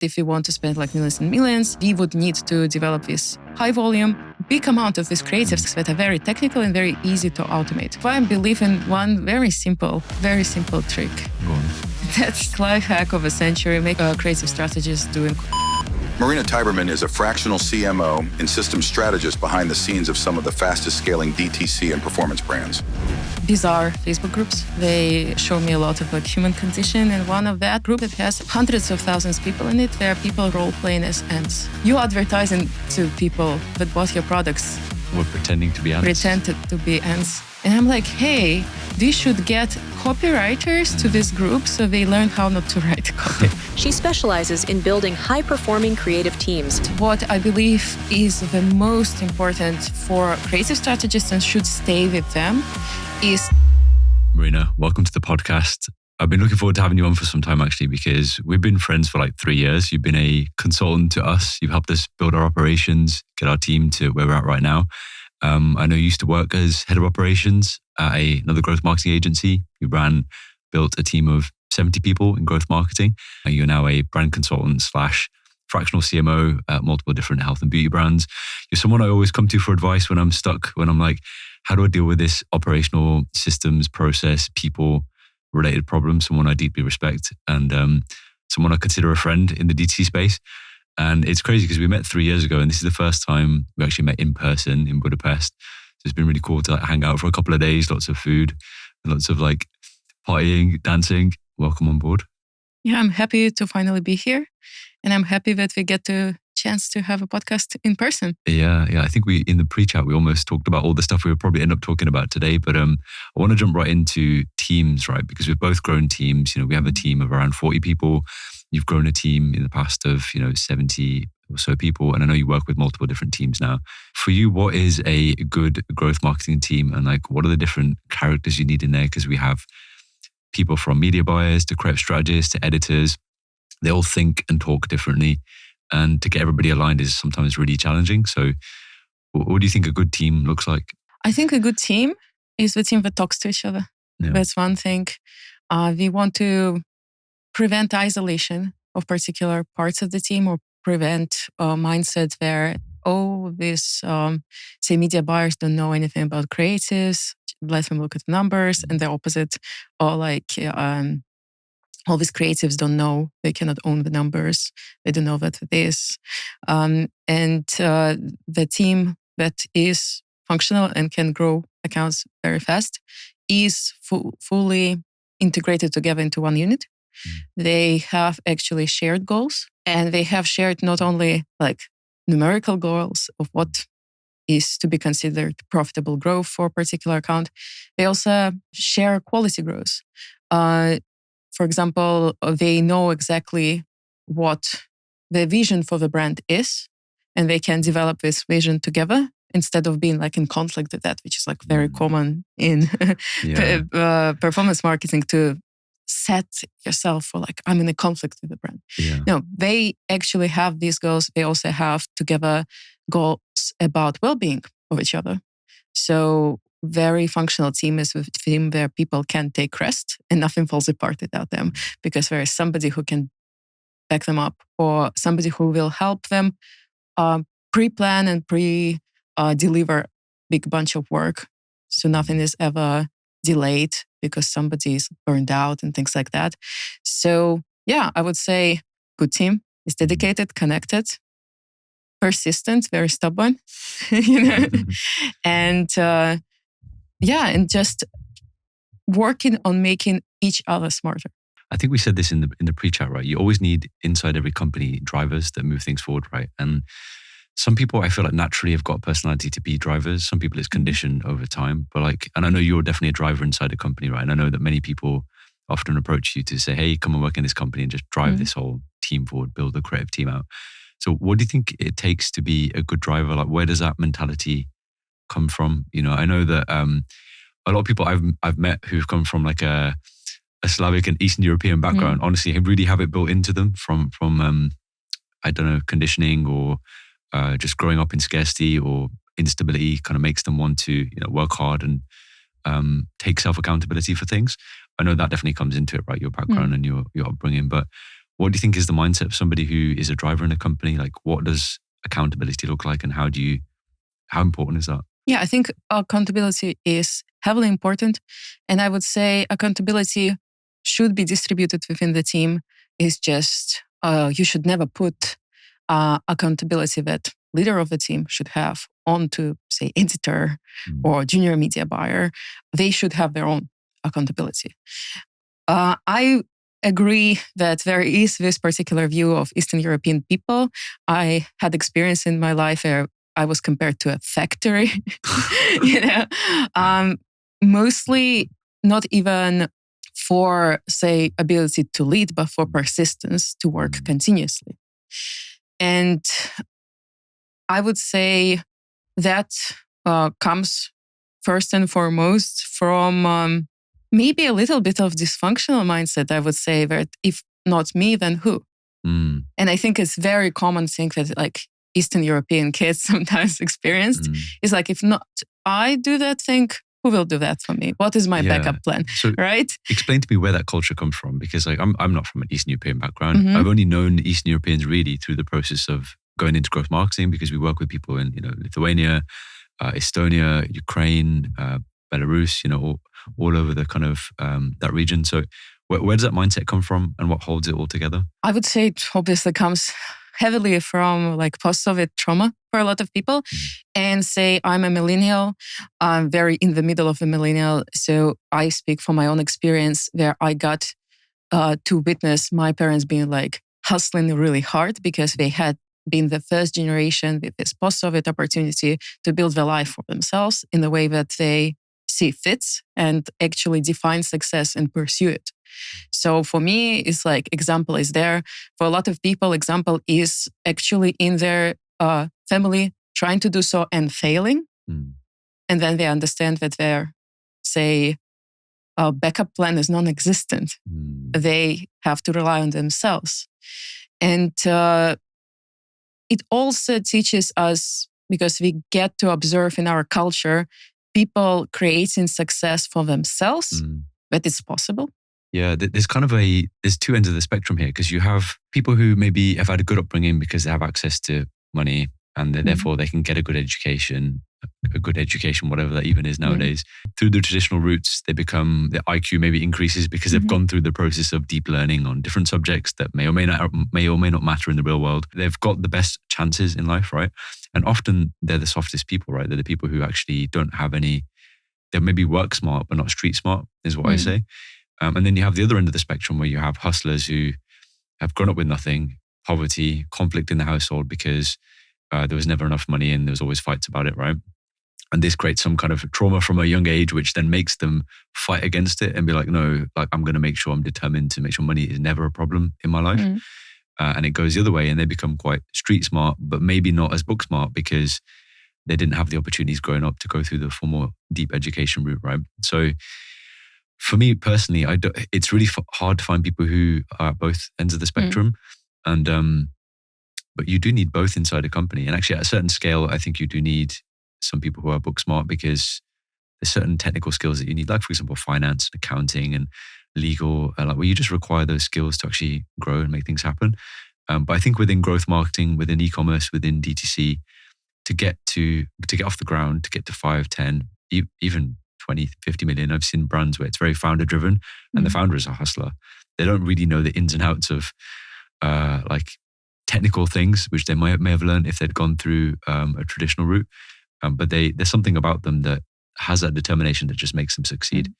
if we want to spend like millions and millions, we would need to develop this high volume, big amount of these creatives that are very technical and very easy to automate. I believe in one very simple trick. Go on. That's life hack of a century, make creative strategists doing. Maryna Taiberman is a fractional CMO and systems strategist behind the scenes of some of the fastest scaling DTC and performance brands. Bizarre Facebook groups. They show me a lot of like human condition, and one of that group that has hundreds of thousands of people in it, where people role playing as ants. You advertising to people that bought your products. We're pretending to be ants. Pretended to be ants. And I'm like, hey, we should get copywriters to this group so they learn how not to write copy. She specializes in building high-performing creative teams. What I believe is the most important for creative strategists and should stay with them is... Maryna, welcome to the podcast. I've been looking forward to having you on for some time actually, because we've been friends for like 3 years. You've been a consultant to us. You've helped us build our operations, get our team to where we're at right now. I know you used to work as head of operations at another growth marketing agency. You built a team of 70 people in growth marketing. And you're now a brand consultant / fractional CMO at multiple different health and beauty brands. You're someone I always come to for advice when I'm stuck, when I'm like, how do I deal with this operational systems, process, people related problem? Someone I deeply respect and someone I consider a friend in the DTC space. And it's crazy because we met 3 years ago and this is the first time we actually met in person in Budapest. So it's been really cool to like hang out for a couple of days, lots of food, lots of like partying, dancing. Welcome on board. Yeah, I'm happy to finally be here. And I'm happy that we get the chance to have a podcast in person. Yeah. I think in the pre-chat, we almost talked about all the stuff we would probably end up talking about today. But I want to jump right into teams, right? Because we've both grown teams. We have a team of around 40 people. You've grown a team in the past of, 70 or so people. And I know you work with multiple different teams now. For you, what is a good growth marketing team? And like, what are the different characters you need in there? Because we have people from media buyers to creative strategists to editors. They all think and talk differently. And to get everybody aligned is sometimes really challenging. So what do you think a good team looks like? I think a good team is the team that talks to each other. Yeah. That's one thing. We want to prevent isolation of particular parts of the team or prevent mindset where, these, say, media buyers don't know anything about creatives. Let them look at the numbers. And the opposite, or like... all these creatives don't know, they cannot own the numbers, they don't know what it is. The team that is functional and can grow accounts very fast is fully integrated together into one unit. They have actually shared goals, and they have shared not only like numerical goals of what is to be considered profitable growth for a particular account, they also share quality growth. For example, they know exactly what the vision for the brand is, and they can develop this vision together instead of being like in conflict with that, which is like very common in performance marketing, to set yourself for like, I'm in a conflict with the brand. Yeah. No, they actually have these goals. They also have together goals about well-being of each other. So very functional team is a team where people can take rest and nothing falls apart without them, because there is somebody who can back them up or somebody who will help them pre-plan and deliver big bunch of work. So nothing is ever delayed because somebody is burned out and things like that. So yeah, I would say good team is dedicated, connected, persistent, very stubborn, and just working on making each other smarter. I think we said this in the pre-chat, right? You always need inside every company drivers that move things forward, right? And some people I feel like naturally have got a personality to be drivers. Some people it's conditioned over time. But and I know you're definitely a driver inside a company, right? And I know that many people often approach you to say, hey, come and work in this company and just drive this whole team forward, build a creative team out. So what do you think it takes to be a good driver? Like, where does that mentality come from? I know that a lot of people I've met who've come from like a Slavic and Eastern European background, honestly, really have it built into them from I don't know, conditioning or just growing up in scarcity or instability kind of makes them want to work hard and take self-accountability for things. I know that definitely comes into it, right? Your background and your upbringing. But What do you think is the mindset of somebody who is a driver in a company? Like, what does accountability look like, and how important is that? Yeah, I think accountability is heavily important. And I would say accountability should be distributed within the team. It's just, you should never put accountability that leader of the team should have onto, say, editor or junior media buyer. They should have their own accountability. I agree that there is this particular view of Eastern European people. I had experience in my life where I was compared to a factory, mostly not even for, say, ability to lead, but for persistence to work continuously. And I would say that comes first and foremost from maybe a little bit of dysfunctional mindset, I would say, that if not me, then who? And I think it's very common thing that like Eastern European kids sometimes experienced is like, if not I do that thing, who will do that for me? What is my backup plan? So right? Explain to me where that culture comes from, because like I'm not from an Eastern European background. I've only known Eastern Europeans really through the process of going into growth marketing, because we work with people in Lithuania, Estonia, Ukraine, Belarus, all over the kind of that region. So where does that mindset come from, and what holds it all together? I would say it obviously comes heavily from like post-Soviet trauma for a lot of people. And say I'm a millennial, I'm very in the middle of the millennial. So I speak from my own experience where I got to witness my parents being like hustling really hard because they had been the first generation with this post-Soviet opportunity to build their life for themselves in the way that they see fits and actually define success and pursue it. So for me, it's like example is there. For a lot of people, example is actually in their family trying to do so and failing. And then they understand that their, say, backup plan is non-existent. They have to rely on themselves. And it also teaches us, because we get to observe in our culture, people creating success for themselves, that it's possible. Yeah, there's two ends of the spectrum here, because you have people who maybe have had a good upbringing because they have access to money, and therefore they can get a good education, whatever that even is nowadays. Through the traditional routes, their IQ maybe increases because they've gone through the process of deep learning on different subjects that may or may not matter in the real world. They've got the best chances in life, right? And often they're the softest people, right? They're the people who actually don't have any, they're maybe work smart, but not street smart, is what I say. And then you have the other end of the spectrum where you have hustlers who have grown up with nothing, poverty, conflict in the household because there was never enough money and there was always fights about it, right? And this creates some kind of trauma from a young age, which then makes them fight against it and be like, no, like I'm going to make sure I'm determined to make sure money is never a problem in my life. And it goes the other way and they become quite street smart, but maybe not as book smart because they didn't have the opportunities growing up to go through the formal deep education route, right? So for me personally, it's really hard to find people who are at both ends of the spectrum. And but you do need both inside a company. And actually at a certain scale, I think you do need some people who are book smart because there's certain technical skills that you need, like for example, finance, accounting and legal, like where you just require those skills to actually grow and make things happen. But I think within growth marketing, within e-commerce, within DTC, to get off the ground, to get to 5, 10, even 20, 50 million, I've seen brands where it's very founder driven and the founder is a hustler. They don't really know the ins and outs of like technical things, which they may have learned if they'd gone through a traditional route. But there's something about them that has that determination that just makes them succeed.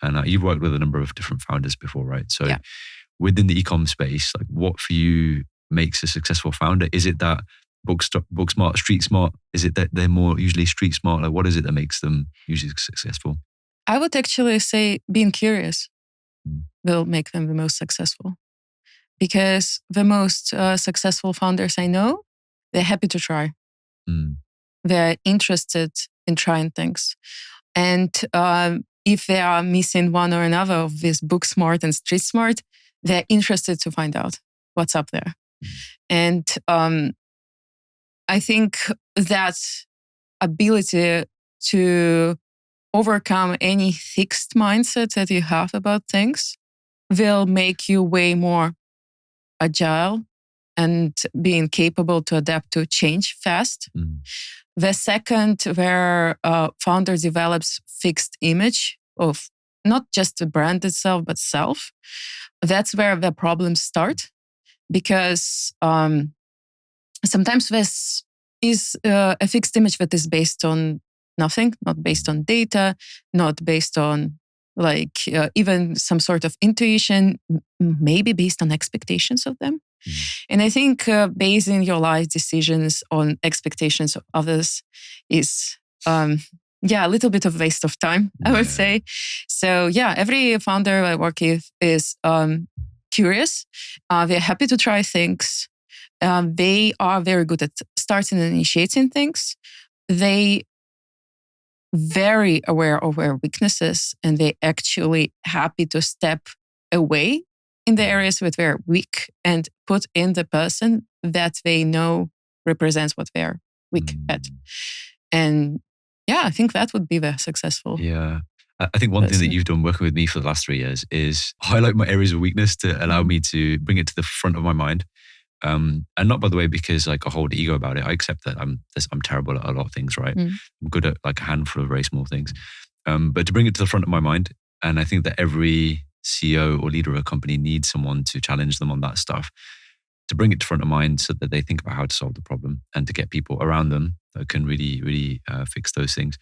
And you've worked with a number of different founders before, right? So within the e-com space, like what for you makes a successful founder? Is it that book smart, street smart? Is it that they're more usually street smart? Like what is it that makes them usually successful? I would actually say being curious will make them the most successful. Because the most successful founders I know, they're happy to try. They're interested in trying things. And if they are missing one or another of this book smart and street smart, they're interested to find out what's up there. And I think that ability to overcome any fixed mindset that you have about things will make you way more agile and being capable to adapt to change fast. The second, where founder develops fixed image of not just the brand itself, but self. That's where the problems start, because sometimes this is a fixed image that is based on nothing, not based on data, not based on even some sort of intuition, maybe based on expectations of them. And I think basing your life decisions on expectations of others is, a little bit of waste of time, I would say. So every founder I work with is curious. They're happy to try things. They are very good at starting and initiating things. They very aware of their weaknesses, and they actually happy to step away in the areas where they're weak and put in the person that they know represents what they're weak at. And I think that would be the successful. Yeah. I think one thing that you've done working with me for the last 3 years is highlight my areas of weakness to allow me to bring it to the front of my mind. And not, by the way, because I hold ego about it. I accept that I'm terrible at a lot of things, right? I'm good at a handful of very small things. But to bring it to the front of my mind, and I think that every CEO or leader of a company needs someone to challenge them on that stuff, to bring it to front of mind so that they think about how to solve the problem and to get people around them that can really, really fix those things.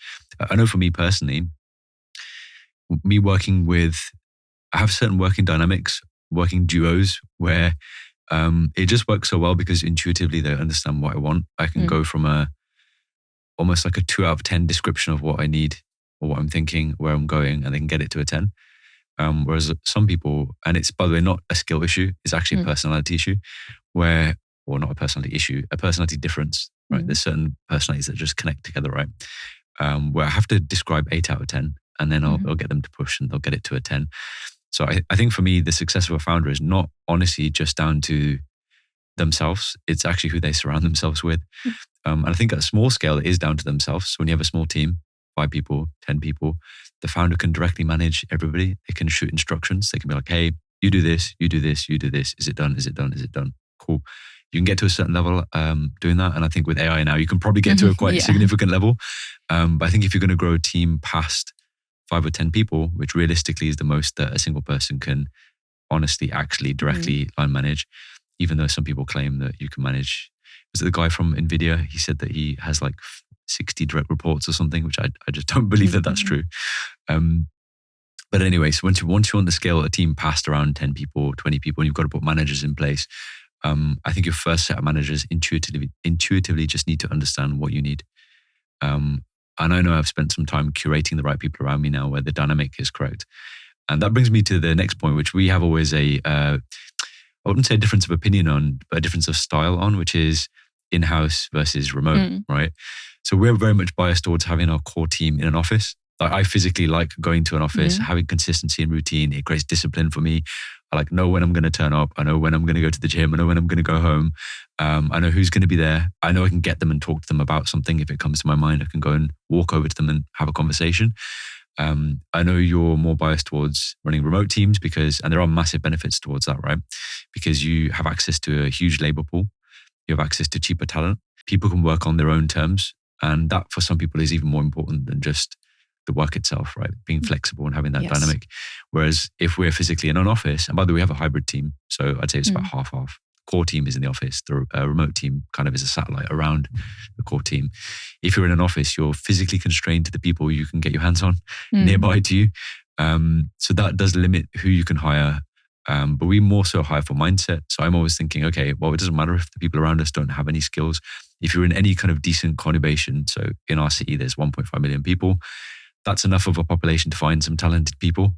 I know for me personally, I have certain working dynamics, working duos where it just works so well because intuitively they understand what I want. I can go from almost like a 2 out of 10 description of what I need or what I'm thinking, where I'm going, and they can get it to a 10. Whereas some people, and it's, by the way, not a skill issue, it's actually a personality issue not a personality issue, a personality difference, right? There's certain personalities that just connect together, right? Where I have to describe 8 out of 10, and then I'll get them to push and they'll get it to a 10. So I think for me, the success of a founder is not honestly just down to themselves. It's actually who they surround themselves with. And I think at a small scale, it is down to themselves. So when you have a small team, 5 people, 10 people, the founder can directly manage everybody. They can shoot instructions. They can be like, hey, you do this, you do this, you do this. Is it done? Is it done? Is it done? Cool. You can get to a certain level doing that. And I think with AI now, you can probably get to a quite significant level. But I think if you're going to grow a team past 5 or 10 people, which realistically is the most that a single person can honestly, actually directly line manage, even though some people claim that you can manage. Was it the guy from NVIDIA? He said that he has 60 direct reports or something, which I just don't believe that that's true. But anyway, so once you want to scale a team past around 10 people, 20 people, and you've got to put managers in place, I think your first set of managers intuitively just need to understand what you need. And I know I've spent some time curating the right people around me now where the dynamic is correct. And that brings me to the next point, which we have always I wouldn't say a difference of opinion on, but a difference of style on, which is in-house versus remote, right? So we're very much biased towards having our core team in an office. I physically like going to an office, having consistency and routine. It creates discipline for me. I know when I'm going to turn up. I know when I'm going to go to the gym. I know when I'm going to go home. I know who's going to be there. I know I can get them and talk to them about something. If it comes to my mind, I can go and walk over to them and have a conversation. I know you're more biased towards running remote teams and there are massive benefits towards that, right? Because you have access to a huge labor pool. You have access to cheaper talent. People can work on their own terms. And that for some people is even more important than just the work itself, right? Being flexible and having that dynamic. Whereas if we're physically in an office, and by the way, we have a hybrid team. So I'd say it's about half-half. Core team is in the office. The remote team kind of is a satellite around the core team. If you're in an office, you're physically constrained to the people you can get your hands on nearby to you. So that does limit who you can hire. But we more so hire for mindset. So I'm always thinking, okay, well, it doesn't matter if the people around us don't have any skills. If you're in any kind of decent conurbation, so in our city, there's 1.5 million people. That's enough of a population to find some talented people.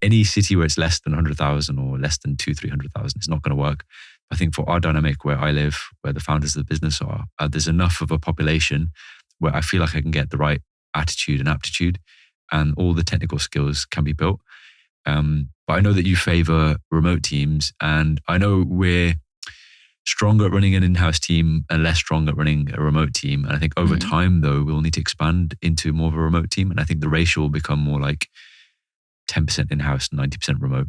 Any city where it's less than 100,000 or less than 200,000-300,000, it's not going to work. I think for our dynamic where I live, where the founders of the business are, there's enough of a population where I feel like I can get the right attitude and aptitude and all the technical skills can be built. But I know that you favor remote teams, and I know we're stronger at running an in-house team and less strong at running a remote team. And I think over time, though, we'll need to expand into more of a remote team. And I think the ratio will become more like 10% in-house, 90% remote.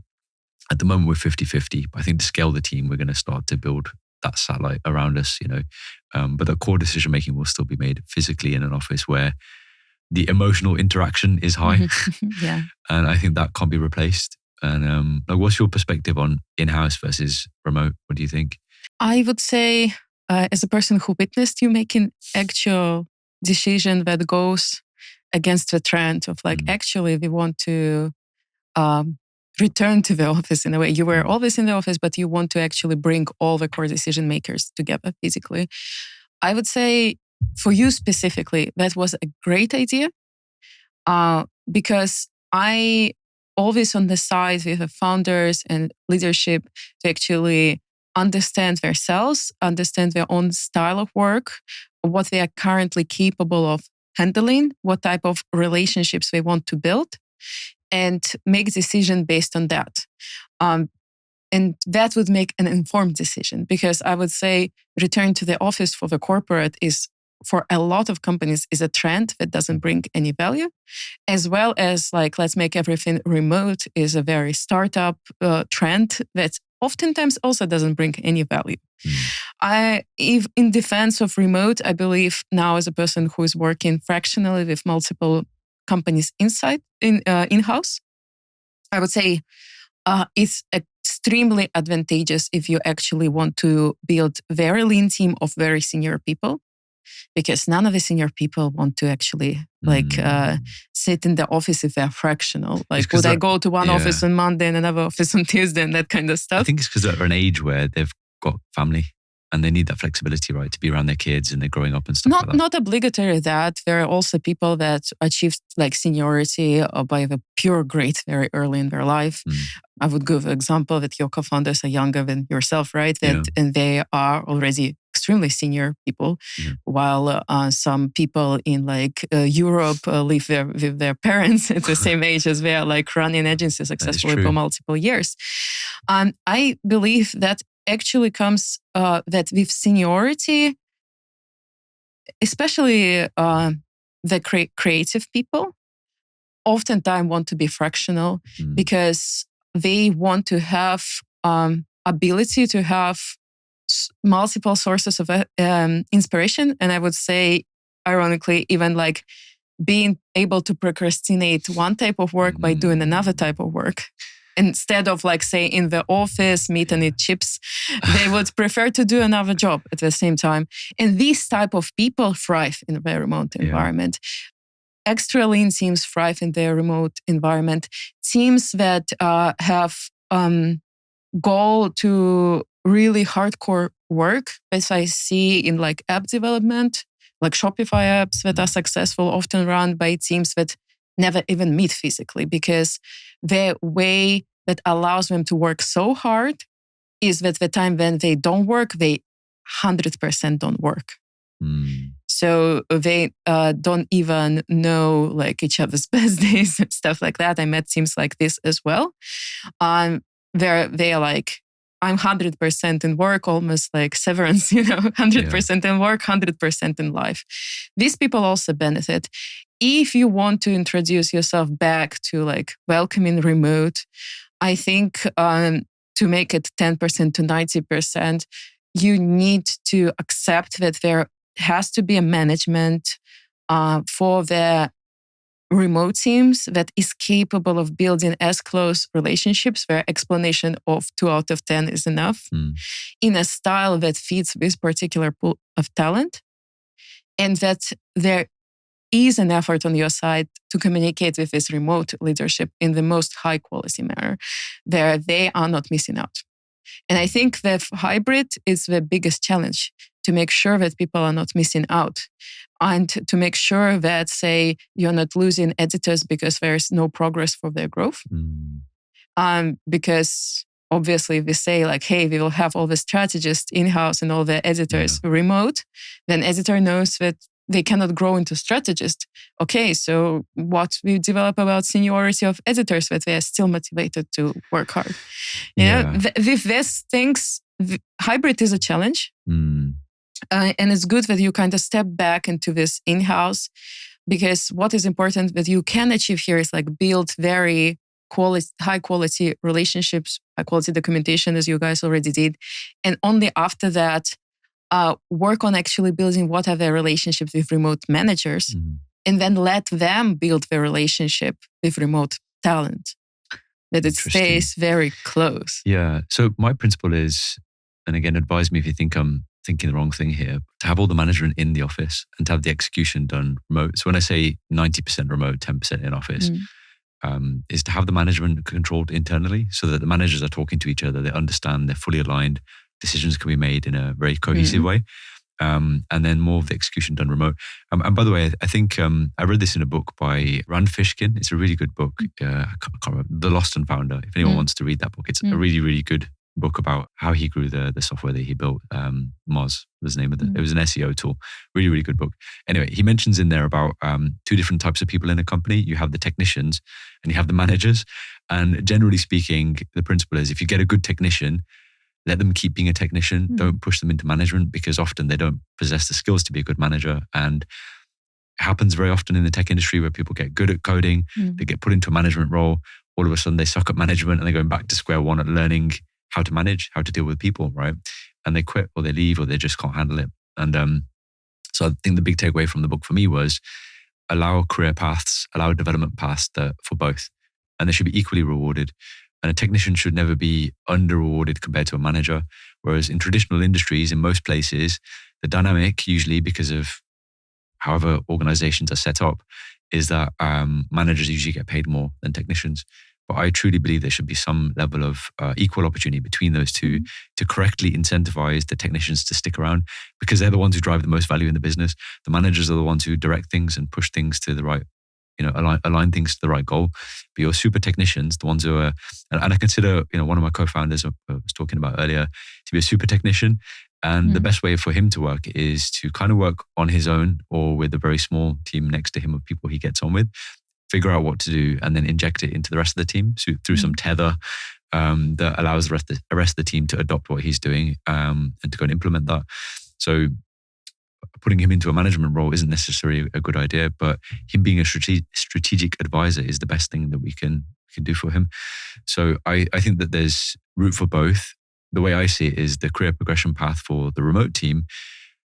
At the moment, we're 50-50. I think to scale the team, we're going to start to build that satellite around us, but the core decision making will still be made physically in an office where the emotional interaction is high. Yeah. And I think that can't be replaced. And what's your perspective on in-house versus remote? What do you think? I would say, as a person who witnessed you making actual decision that goes against the trend of actually we want to return to the office in a way. You were always in the office, but you want to actually bring all the core decision makers together physically. I would say for you specifically, that was a great idea because I always on the side with the founders and leadership to actually understand themselves, understand their own style of work, what they are currently capable of handling, what type of relationships they want to build, and make decision based on that. And that would make an informed decision because I would say return to the office for the corporate is, for a lot of companies, is a trend that doesn't bring any value, as well as let's make everything remote is a very startup trend that oftentimes also doesn't bring any value. If in defense of remote, I believe now as a person who is working fractionally with multiple companies in-house, I would say it's extremely advantageous if you actually want to build very lean team of very senior people, because none of the senior people want to actually sit in the office if they're fractional. Would I go to one office on Monday and another office on Tuesday and that kind of stuff? I think it's because they're at an age where they've got family and they need that flexibility, right? To be around their kids and they're growing up and stuff like that. Not obligatory that. There are also people that achieved seniority by the pure grade very early in their life. I would give an example that your co-founders are younger than yourself, right? And they are already extremely senior people, while some people in Europe live with their parents at the same age as they are running agencies successfully for multiple years. I believe that actually comes that with seniority, especially the creative people, oftentimes want to be fractional because they want to have ability to have multiple sources of inspiration. And I would say, ironically, even being able to procrastinate one type of work by doing another type of work. Instead of say in the office, meet and eat chips, they would prefer to do another job at the same time. And these type of people thrive in a very remote environment. Extra lean teams thrive in their remote environment. Teams that have goal to really hardcore work, as I see in app development, Shopify apps that are successful, often run by teams that never even meet physically, because the way that allows them to work so hard is that the time when they don't work, they 100% don't work. So they don't even know each other's best days and stuff like that. I met teams like this as well. They are I'm 100% in work, almost like severance, 100% in work, 100% in life. These people also benefit. If you want to introduce yourself back to welcoming remote, I think to make it 10% to 90%, you need to accept that there has to be a management for the remote teams that is capable of building as close relationships where explanation of 2 out of 10 is enough in a style that fits this particular pool of talent, and that there is an effort on your side to communicate with this remote leadership in the most high quality manner where they are not missing out. And I think that hybrid is the biggest challenge, to make sure that people are not missing out and to make sure that, say, you're not losing editors because there's no progress for their growth. Because obviously if we say hey, we will have all the strategists in-house and all the editors remote, then editor knows that they cannot grow into strategists. Okay, so what we develop about seniority of editors, that they are still motivated to work hard. With these things, hybrid is a challenge. And it's good that you kind of step back into this in-house, because what is important that you can achieve here is build very high quality relationships, high quality documentation, as you guys already did. And only after that, work on actually building what are their relationships with remote managers, and then let them build their relationship with remote talent, that it stays very close. Yeah. So my principle is, and again, advise me if you think I'm thinking the wrong thing here, to have all the management in the office and to have the execution done remote. So when I say 90% remote, 10% in office, is to have the management controlled internally so that the managers are talking to each other, they understand, they're fully aligned, decisions can be made in a very cohesive way. And then more of the execution done remote. And by the way, I think I read this in a book by Rand Fishkin. It's a really good book. I can't remember, The Lost and Founder. If anyone wants to read that book, it's a really, really good book about how he grew the software that he built. Moz was the name of it. It was an SEO tool. Really, really good book. Anyway, he mentions in there about two different types of people in a company. You have the technicians and you have the managers. And generally speaking, the principle is if you get a good technician, let them keep being a technician. Don't push them into management because often they don't possess the skills to be a good manager. And it happens very often in the tech industry where people get good at coding, they get put into a management role. All of a sudden they suck at management and they're going back to square one at learning how to manage, how to deal with people, right? And they quit or they leave or they just can't handle it. And so I think the big takeaway from the book for me was allow career paths, allow development paths for both. And they should be equally rewarded. And a technician should never be under-rewarded compared to a manager. Whereas in traditional industries, in most places, the dynamic, usually because of however organizations are set up, is that managers usually get paid more than technicians. But I truly believe there should be some level of equal opportunity between those two to correctly incentivize the technicians to stick around because they're the ones who drive the most value in the business. The managers are the ones who direct things and push things to the right, align things to the right goal. But your super technicians, the ones who are, and I consider, one of my co-founders I was talking about earlier, to be a super technician. And the best way for him to work is to kind of work on his own or with a very small team next to him of people he gets on with, figure out what to do and then inject it into the rest of the team through some tether that allows the rest of the team to adopt what he's doing and to go and implement that. So putting him into a management role isn't necessarily a good idea, but him being a strategic advisor is the best thing that we can do for him. So I think that there's room for both. The way I see it is the career progression path for the remote team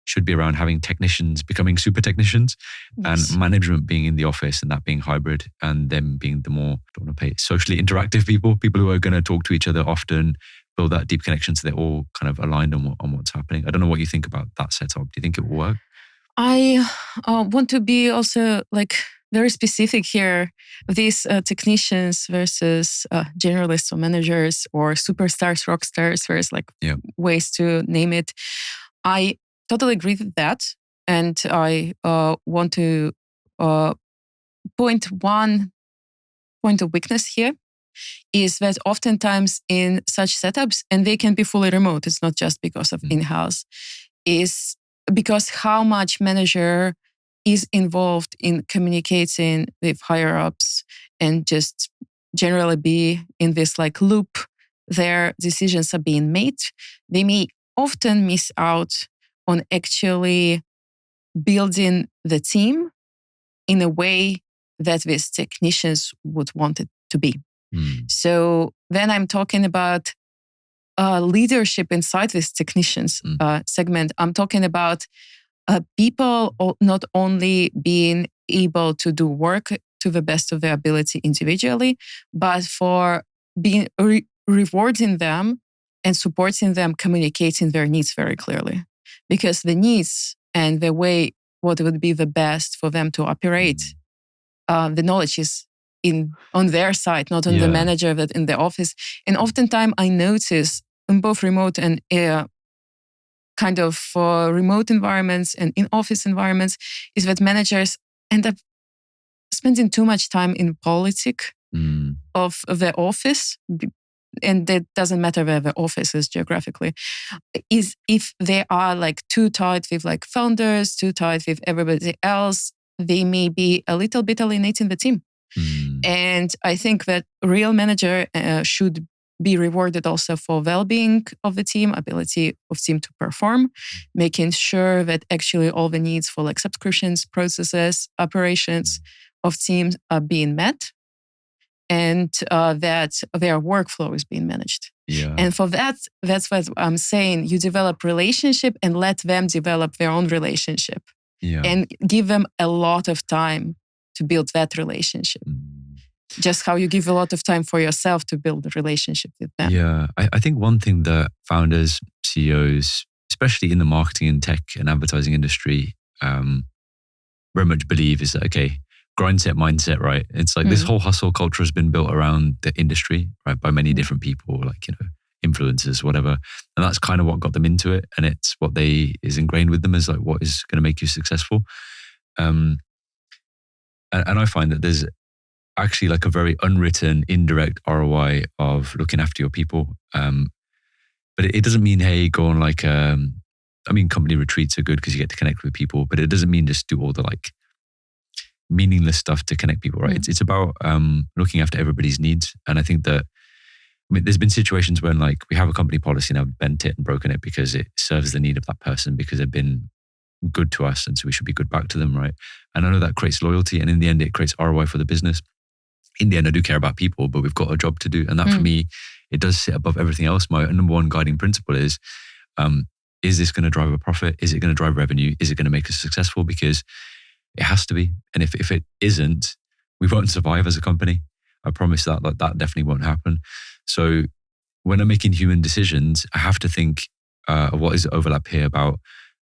should be around having technicians becoming super technicians and management being in the office and that being hybrid and them being the more, don't want to pay, socially interactive people who are going to talk to each other often, build that deep connection so they're all kind of aligned on what's happening. I don't know what you think about that setup. Do you think it will work? I want to be also very specific here. These technicians versus generalists or managers or superstars, rock stars, there's ways to name it. I totally agree with that. And I want to point one point of weakness here is that oftentimes in such setups, and they can be fully remote, it's not just because of in-house, is because how much manager is involved in communicating with higher ups and just generally be in this loop, their decisions are being made. They may often miss out on actually building the team in a way that these technicians would want it to be. So then I'm talking about leadership inside this technicians segment. I'm talking about people not only being able to do work to the best of their ability individually, but for being rewarding them and supporting them, communicating their needs very clearly. Because the needs and the way what would be the best for them to operate, the knowledge is on their side, not on the manager that in the office. And oftentimes I notice in both remote and kind of remote environments and in-office environments is that managers end up spending too much time in politics of the office. And that doesn't matter where the office is geographically, is if they are too tight with founders, too tight with everybody else, they may be a little bit alienating the team. And I think that real manager should be rewarded also for well-being of the team, ability of team to perform, making sure that actually all the needs for subscriptions, processes, operations of teams are being met. and that their workflow is being managed. Yeah. And for that's what I'm saying. You develop relationship and let them develop their own relationship, and give them a lot of time to build that relationship. Just how you give a lot of time for yourself to build a relationship with them. Yeah. I think one thing that founders, CEOs, especially in the marketing and tech and advertising industry, very much believe is that, okay, grind set mindset, right? It's like this whole hustle culture has been built around the industry, right? By many different people, like, influencers, whatever. And that's kind of what got them into it. And it's what is ingrained with them as like what is going to make you successful. And I find that there's actually like a very unwritten, indirect ROI of looking after your people. But it doesn't mean, hey, go on like, company retreats are good because you get to connect with people, but it doesn't mean just do all the like meaningless stuff to connect people, right? It's about looking after everybody's needs. And I think that, there's been situations when like we have a company policy and I've bent it and broken it because it serves the need of that person because they've been good to us. And so we should be good back to them, right? And I know that creates loyalty, and in the end, it creates ROI for the business. In the end, I do care about people, but we've got a job to do. And that for me, it does sit above everything else. My number one guiding principle is this going to drive a profit? Is it going to drive revenue? Is it going to make us successful? Because it has to be. And if it isn't, we won't survive as a company. I promise that that definitely won't happen. So when I'm making human decisions, I have to think of what is the overlap here about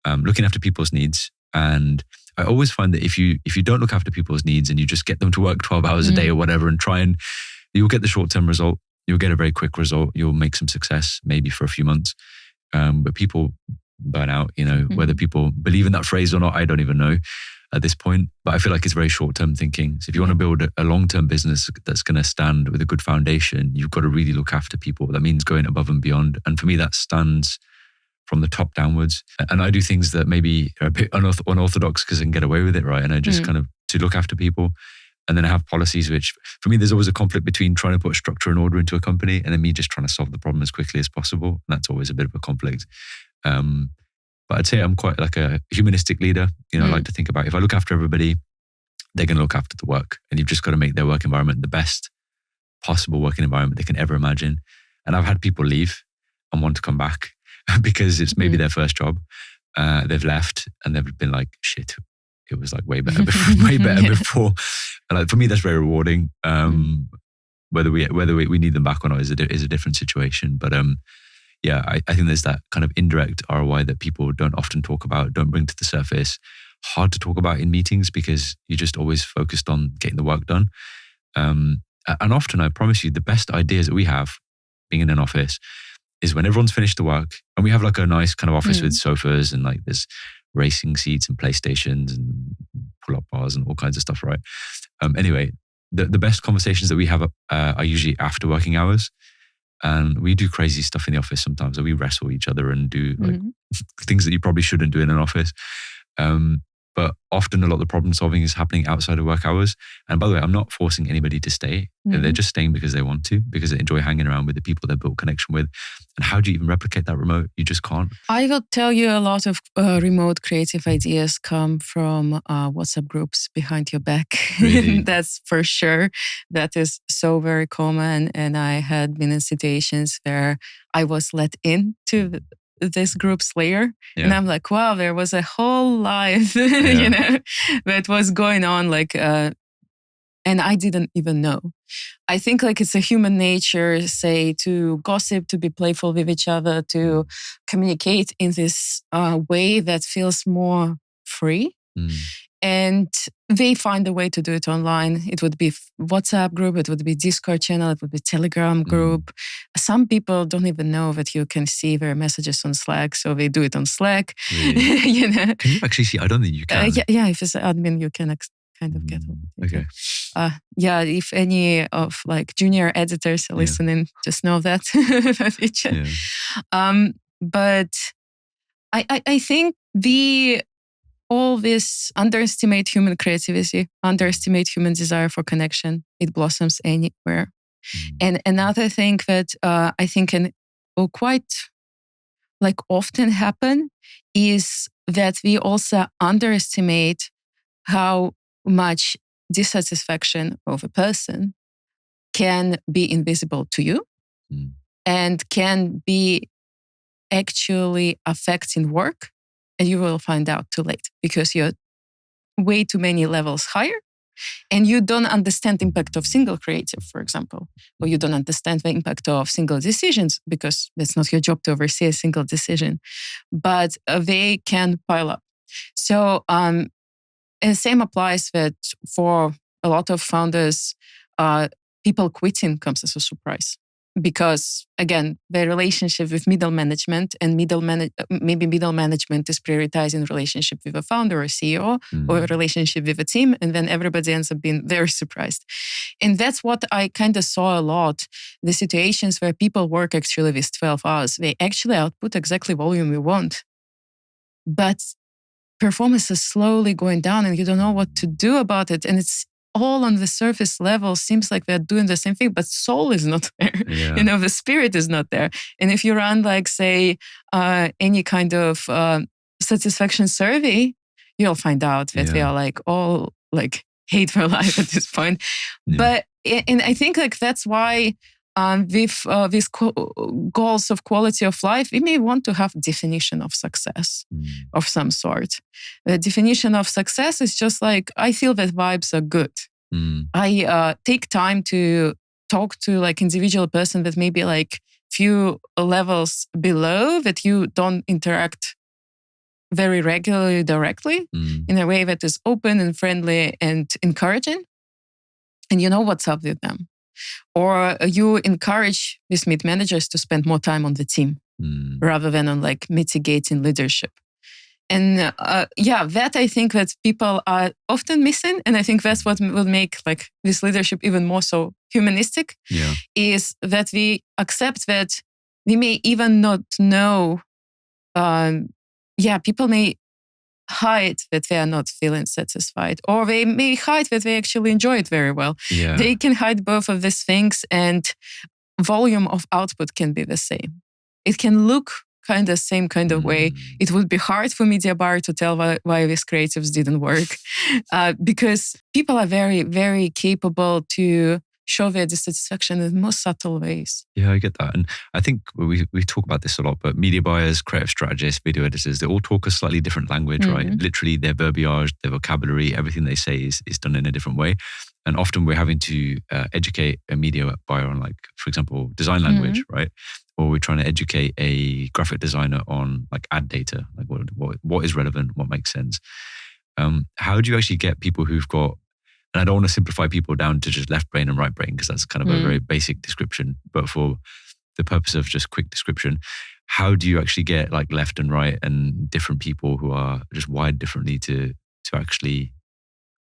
looking after people's needs. And I always find that if you don't look after people's needs and you just get them to work 12 hours a day or whatever and you'll get the short-term result. You'll get a very quick result. You'll make some success maybe for a few months. But people burn out, whether people believe in that phrase or not, I don't even know at this point. But I feel like it's very short-term thinking. So if you want to build a long-term business that's going to stand with a good foundation, you've got to really look after people. That means going above and beyond. And for me, that stands from the top downwards. And I do things that maybe are a bit unorthodox because I can get away with it, right? And I just kind of to look after people. And then I have policies, which for me, there's always a conflict between trying to put structure and order into a company and then me just trying to solve the problem as quickly as possible. And that's always a bit of a conflict. But I'd say I'm quite like a humanistic leader. I like to think about if I look after everybody, they're going to look after the work. And you've just got to make their work environment the best possible working environment they can ever imagine. And I've had people leave and want to come back because it's maybe their first job. They've left and they've been like, shit, it was like way better before. And like, for me, that's very rewarding. Whether we need them back or not is a different situation. But I think there's that kind of indirect ROI that people don't often talk about, don't bring to the surface. Hard to talk about in meetings because you're just always focused on getting the work done. And often, I promise you, the best ideas that we have being in an office is when everyone's finished the work and we have like a nice kind of office with sofas and like there's racing seats and PlayStations and pull-up bars and all kinds of stuff, right? Anyway, the best conversations that we have are usually after working hours. And we do crazy stuff in the office sometimes. So we wrestle each other and do like things that you probably shouldn't do in an office. But often a lot of the problem solving is happening outside of work hours. And by the way, I'm not forcing anybody to stay. They're just staying because they want to, because they enjoy hanging around with the people they built connection with. And how do you even replicate that remote? You just can't. I will tell you a lot of remote creative ideas come from WhatsApp groups behind your back. Really? That's for sure. That is so very common. And I had been in situations where I was let into this group's layer. And I'm like, wow, there was a whole life, that was going on. Like, and I didn't even know. I think like it's a human nature, say, to gossip, to be playful with each other, to communicate in this way that feels more free. And they find a way to do it online. It would be WhatsApp group, it would be Discord channel, it would be Telegram group. Some people don't even know that you can see their messages on Slack, so they do it on Slack. Really? Can you actually see? I don't think you can. If it's an admin, you can kind of get okay. If any of like junior editors are listening, just know that. But I think all this underestimate human creativity, underestimate human desire for connection. It blossoms anywhere. And another thing that I think will quite like often happen is that we also underestimate how much dissatisfaction of a person can be invisible to you and can be actually affecting work, and you will find out too late because you're way too many levels higher and you don't understand the impact of single creative, for example, or you don't understand the impact of single decisions because that's not your job to oversee a single decision, but they can pile up. So, and the same applies that for a lot of founders, people quitting comes as a surprise. Because again, the relationship with middle management and maybe middle management is prioritizing relationship with a founder or CEO or a relationship with a team, and then everybody ends up being very surprised. And that's what I kind of saw a lot. The situations where people work actually with 12 hours, they actually output exactly volume you want, but performance is slowly going down, and you don't know what to do about it, and it's all on the surface level seems like they're doing the same thing, but soul is not there. Yeah. The spirit is not there. And if you run say any kind of satisfaction survey, you'll find out that they are all hate their life at this point. But and I think that's why with these goals of quality of life, we may want to have definition of success of some sort. The definition of success is just I feel that vibes are good. I take time to talk to individual person that maybe few levels below that you don't interact very regularly directly in a way that is open and friendly and encouraging. And you know what's up with them. Or you encourage these mid managers to spend more time on the team rather than on mitigating leadership. And that I think that people are often missing. And I think that's what will make this leadership even more so humanistic, is that we accept that we may even not know, people may hide that they are not feeling satisfied, or they may hide that they actually enjoy it very well. They can hide both of these things, and volume of output can be the same. It can look kind of same kind of way. It would be hard for media buyer to tell why these creatives didn't work, because people are very, very capable to show their dissatisfaction in the most subtle ways. Yeah, I get that. And I think we talk about this a lot, but media buyers, creative strategists, video editors, they all talk a slightly different language, right? Literally their verbiage, their vocabulary, everything they say is done in a different way. And often we're having to educate a media buyer on for example, design language, right? Or we're trying to educate a graphic designer on ad data, what is relevant, what makes sense. How do you actually get people who've got, and I don't want to simplify people down to just left brain and right brain because that's kind of a very basic description, but for the purpose of just quick description, how do you actually get left and right and different people who are just wired differently to actually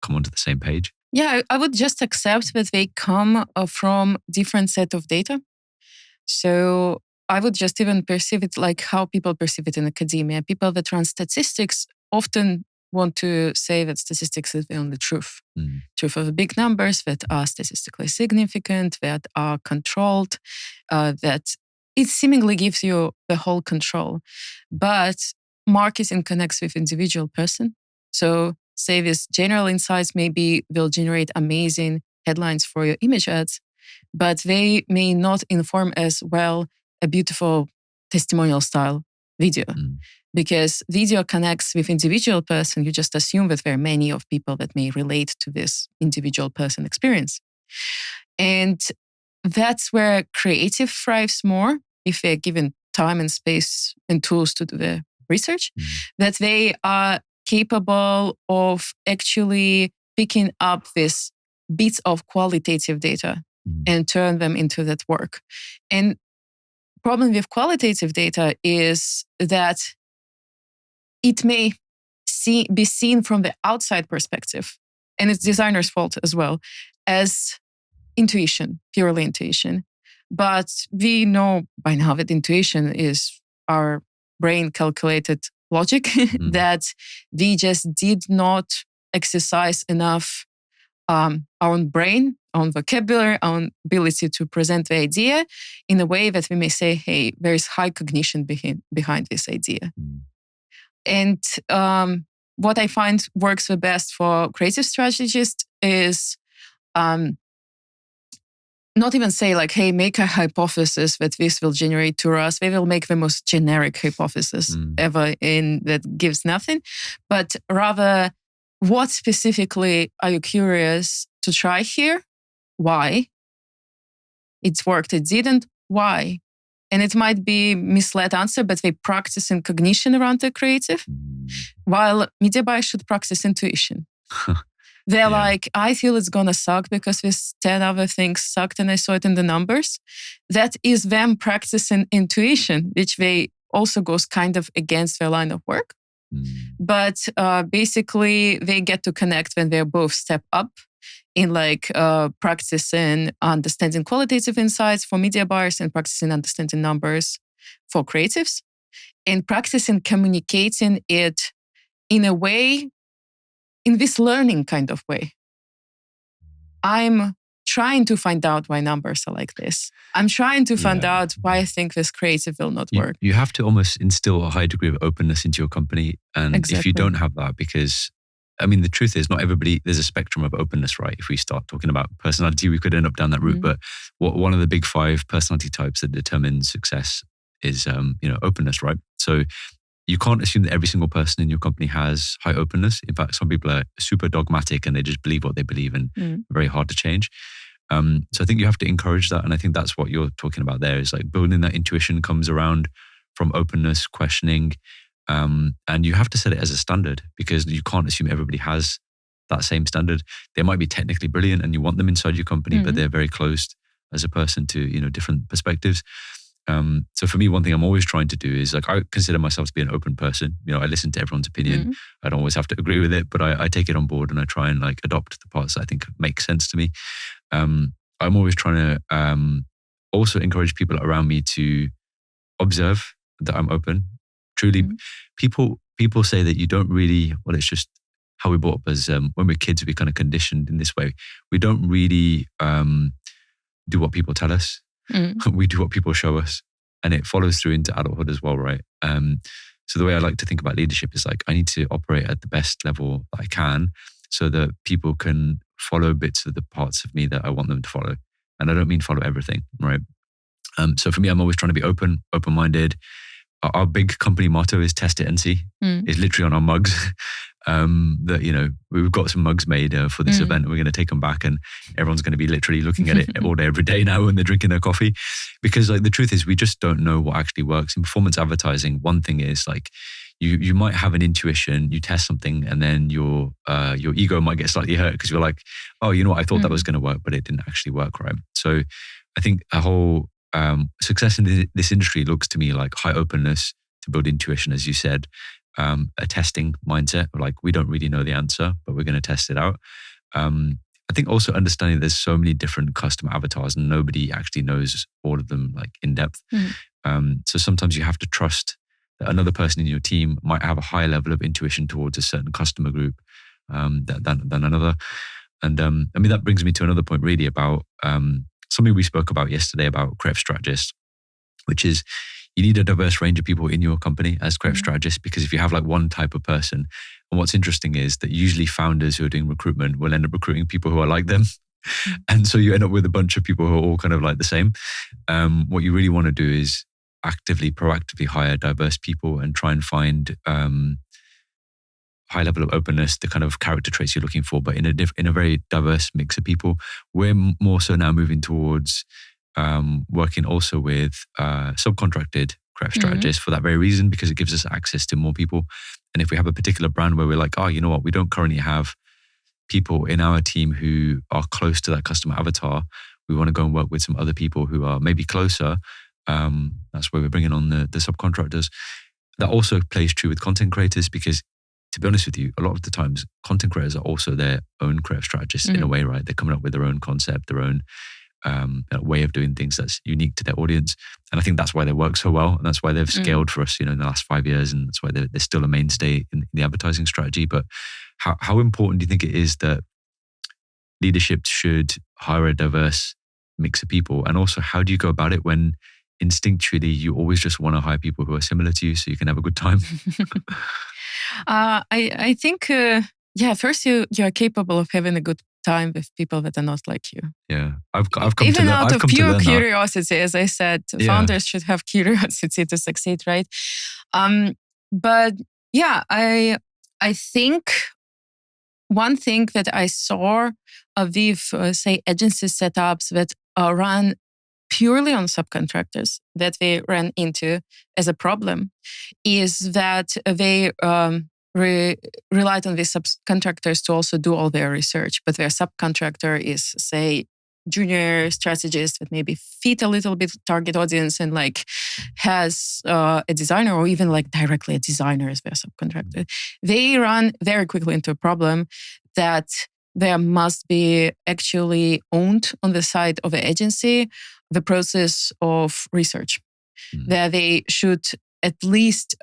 come onto the same page? Yeah, I would just accept that they come from different set of data. So I would just even perceive it how people perceive it in academia. People that run statistics often want to say that statistics is the only truth. Truth of the big numbers that are statistically significant, that are controlled, that it seemingly gives you the whole control. But marketing connects with individual person. So say this general insights maybe will generate amazing headlines for your image ads, but they may not inform as well a beautiful testimonial style video. Because video connects with individual person, you just assume that there are many of people that may relate to this individual person experience. And that's where creative thrives more if they're given time and space and tools to do the research, that they are capable of actually picking up these bits of qualitative data and turn them into that work. And problem with qualitative data is that it may be seen from the outside perspective, and it's designer's fault as well, as intuition, purely intuition. But we know by now that intuition is our brain calculated logic, that we just did not exercise enough our own brain, our own vocabulary, our own ability to present the idea in a way that we may say, hey, there is high cognition behind this idea. And what I find works the best for creative strategists is not even say like, hey, make a hypothesis that this will generate to us. They will make the most generic hypothesis ever that gives nothing. But rather, what specifically are you curious to try here? Why? It's worked, it didn't. Why? And it might be misled answer, but they practice in cognition around the creative, while media buyers should practice intuition. They're like, I feel it's going to suck because this 10 other things sucked and I saw it in the numbers. That is them practicing intuition, which they also goes kind of against their line of work. But basically, they get to connect when they're both step up in like practicing understanding qualitative insights for media buyers and practicing understanding numbers for creatives and practicing communicating it in a way, in this learning kind of way. I'm trying to find out why numbers are like this. I'm trying to find out why I think this creative will not work. You have to almost instill a high degree of openness into your company. And if you don't have that, because I mean, the truth is not everybody, there's a spectrum of openness, right? If we start talking about personality, we could end up down that route. But one of the big 5 personality types that determine success is, openness, right? So you can't assume that every single person in your company has high openness. In fact, some people are super dogmatic and they just believe what they believe and very hard to change. So I think you have to encourage that. And I think that's what you're talking about there is like building that intuition comes around from openness, questioning. And you have to set it as a standard because you can't assume everybody has that same standard. They might be technically brilliant and you want them inside your company, but they're very closed as a person to, different perspectives. So for me, one thing I'm always trying to do is like, I consider myself to be an open person. I listen to everyone's opinion. I don't always have to agree with it, but I take it on board and I try and like adopt the parts that I think make sense to me. I'm always trying to also encourage people around me to observe that I'm open. Truly, people say that you don't really, well, it's just how we brought up as when we're kids, we kind of conditioned in this way. We don't really do what people tell us. We do what people show us. And it follows through into adulthood as well, right? So the way I like to think about leadership is like, I need to operate at the best level that I can so that people can follow bits of the parts of me that I want them to follow. And I don't mean follow everything, right? So for me, I'm always trying to be open-minded. Our big company motto is test it and see. It's literally on our mugs. That we've got some mugs made for this event. We're going to take them back, and everyone's going to be literally looking at it all day, every day now when they're drinking their coffee. Because like the truth is, we just don't know what actually works in performance advertising. One thing is like you might have an intuition, you test something, and then your ego might get slightly hurt because you're like, oh, you know what, I thought that was going to work, but it didn't actually work, right? So I think a whole success in this industry looks to me like high openness to build intuition, as you said, a testing mindset. Like we don't really know the answer, but we're going to test it out. I think also understanding there's so many different customer avatars and nobody actually knows all of them like in depth. So sometimes you have to trust that another person in your team might have a higher level of intuition towards a certain customer group than another. And I mean, that brings me to another point really about something we spoke about yesterday about creative strategists, which is you need a diverse range of people in your company as creative strategists, because if you have like one type of person, and what's interesting is that usually founders who are doing recruitment will end up recruiting people who are like them. And so you end up with a bunch of people who are all kind of like the same. What you really want to do is proactively hire diverse people and try and find high level of openness, the kind of character traits you're looking for, but in a very diverse mix of people. We're more so now moving towards working also with subcontracted creative strategists for that very reason, because it gives us access to more people. And if we have a particular brand where we're like, oh, you know what, we don't currently have people in our team who are close to that customer avatar, we want to go and work with some other people who are maybe closer. That's where we're bringing on the subcontractors. That also plays true with content creators, because to be honest with you, a lot of the times content creators are also their own creative strategists in a way, right? They're coming up with their own concept, their own way of doing things that's unique to their audience. And I think that's why they work so well. And that's why they've scaled for us, in the last 5 years. And that's why they're still a mainstay in the advertising strategy. But how important do you think it is that leadership should hire a diverse mix of people? And also, how do you go about it when instinctually you always just want to hire people who are similar to you so you can have a good time? I think, first you're capable of having a good time with people that are not like you. Yeah, I've come even to out I've of come to pure learn that. curiosity, as I said, founders should have curiosity to succeed, right? But yeah, I think one thing that I saw with, say, agency setups that run purely on subcontractors that they ran into as a problem is that they relied on these subcontractors to also do all their research, but their subcontractor is, say, junior strategist that maybe fit a little bit target audience and like has a designer or even like directly a designer as their subcontractor. They run very quickly into a problem that there must be actually owned on the side of the agency the process of research. That they should at least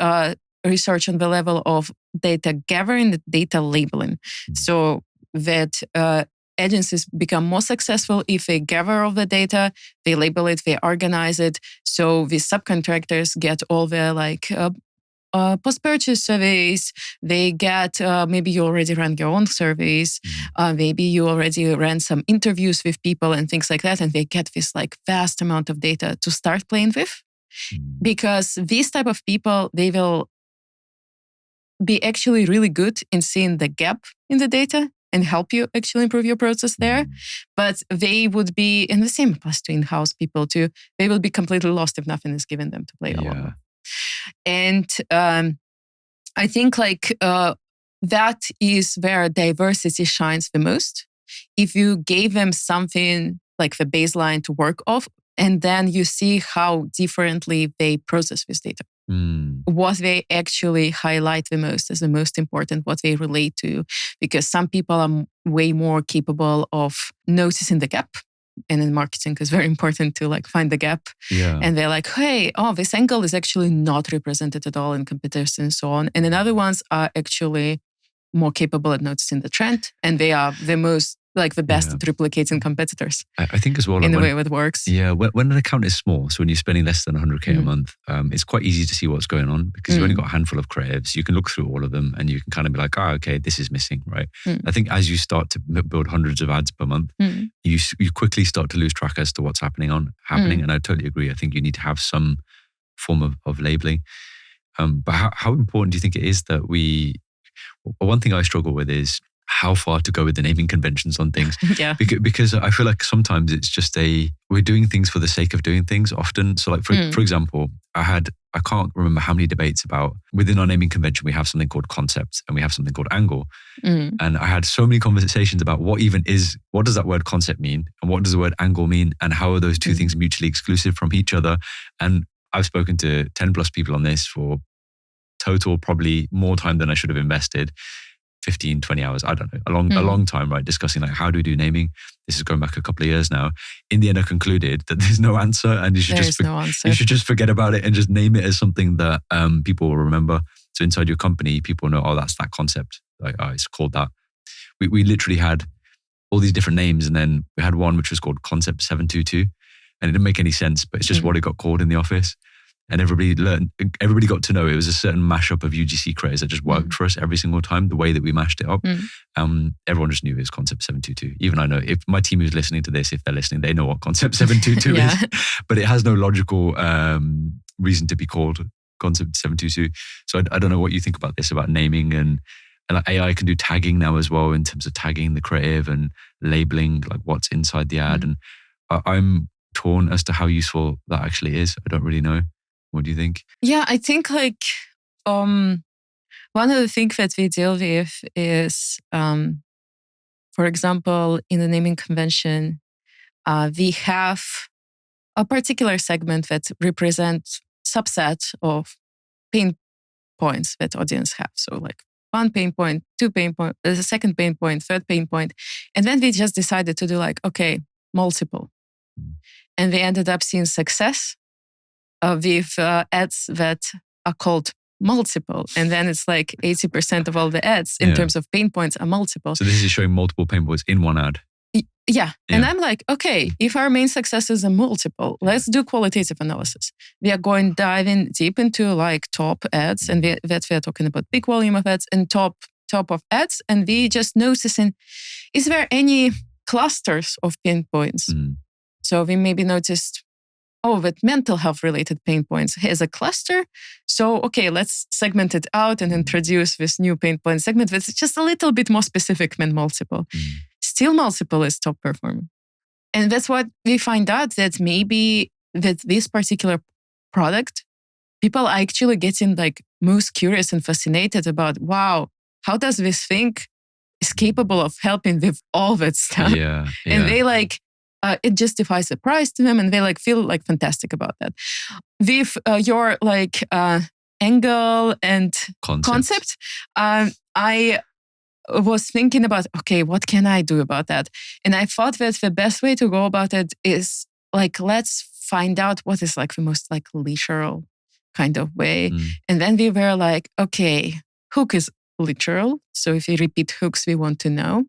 research on the level of data gathering, data labeling, so that agencies become more successful if they gather all the data, they label it, they organize it. So the subcontractors get all their like post-purchase surveys. They get, maybe you already ran your own surveys. Maybe you already ran some interviews with people and things like that. And they get this like vast amount of data to start playing with. Because these type of people, they will be actually really good in seeing the gap in the data and help you actually improve your process there. But they would be, and the same applies to in-house people too, they will be completely lost if nothing is given them to play along with. And I think like that is where diversity shines the most. If you gave them something like the baseline to work off, and then you see how differently they process this data. What they actually highlight the most as the most important, what they relate to. Because some people are way more capable of noticing the gap. And in marketing, it's very important to like find the gap. And they're like, hey, this angle is actually not represented at all in competitors and so on. And then other ones are actually more capable at noticing the trend. And they are the most, like the best at replicating competitors. I think as well. In the way it works. Yeah, when an account is small, so when you're spending less than 100K a month, it's quite easy to see what's going on because you've only got a handful of creatives. You can look through all of them and you can kind of be like, okay, this is missing, right? I think as you start to build hundreds of ads per month, you quickly start to lose track as to what's happening. And I totally agree. I think you need to have some form of labeling. But how important do you think it is that one thing I struggle with is how far to go with the naming conventions on things. Because I feel like sometimes it's just we're doing things for the sake of doing things often. So like for example, I can't remember how many debates about within our naming convention, we have something called concept and we have something called angle. And I had so many conversations about what does that word concept mean? And what does the word angle mean? And how are those two things mutually exclusive from each other? And I've spoken to 10 plus people on this for total probably more time than I should have invested. 15, 20 hours, I don't know, a long time, right? Discussing like, how do we do naming? This is going back a couple of years now. In the end, I concluded that there's no answer and you should just forget about it and just name it as something that people will remember. So inside your company, people know, that's that concept. Like, it's called that. We literally had all these different names and then we had one which was called Concept 722 and it didn't make any sense, but it's just what it got called in the office. And everybody got to know it was a certain mashup of UGC creators that just worked for us every single time, the way that we mashed it up. Everyone just knew it was Concept 722. Even I know, if my team who's listening to this, if they're listening, they know what Concept 722 is. But it has no logical reason to be called Concept 722. So I don't know what you think about this, about naming and like AI can do tagging now as well in terms of tagging the creative and labeling like what's inside the ad. And I'm torn as to how useful that actually is. I don't really know. What do you think? Yeah, I think like one of the things that we deal with is, for example, in the naming convention, we have a particular segment that represents subset of pain points that audience have. So like one pain point, two pain point, the second pain point, third pain point. And then we just decided to do like, okay, multiple. And we ended up seeing success with ads that are called multiple. And then it's like 80% of all the ads in terms of pain points are multiple. So this is showing multiple pain points in one ad. Yeah. And I'm like, okay, if our main success is a multiple, let's do qualitative analysis. We are going diving deep into like top ads and that we are talking about big volume of ads and top top of ads, and we just noticing, is there any clusters of pain points? So we maybe noticed, that mental health related pain points has a cluster. So, okay, let's segment it out and introduce this new pain point segment that's just a little bit more specific than multiple. Still multiple is top performing. And that's what we find out, that maybe that this particular product, people are actually getting like most curious and fascinated about, wow, how does this thing is capable of helping with all that stuff? And they like, it justifies the price to them, and they like feel like fantastic about that. With your like angle and concept, I was thinking about, okay, what can I do about that? And I thought that the best way to go about it is like, let's find out what is like the most like literal kind of way. And then we were like, okay, hook is literal. So if you repeat hooks, we want to know.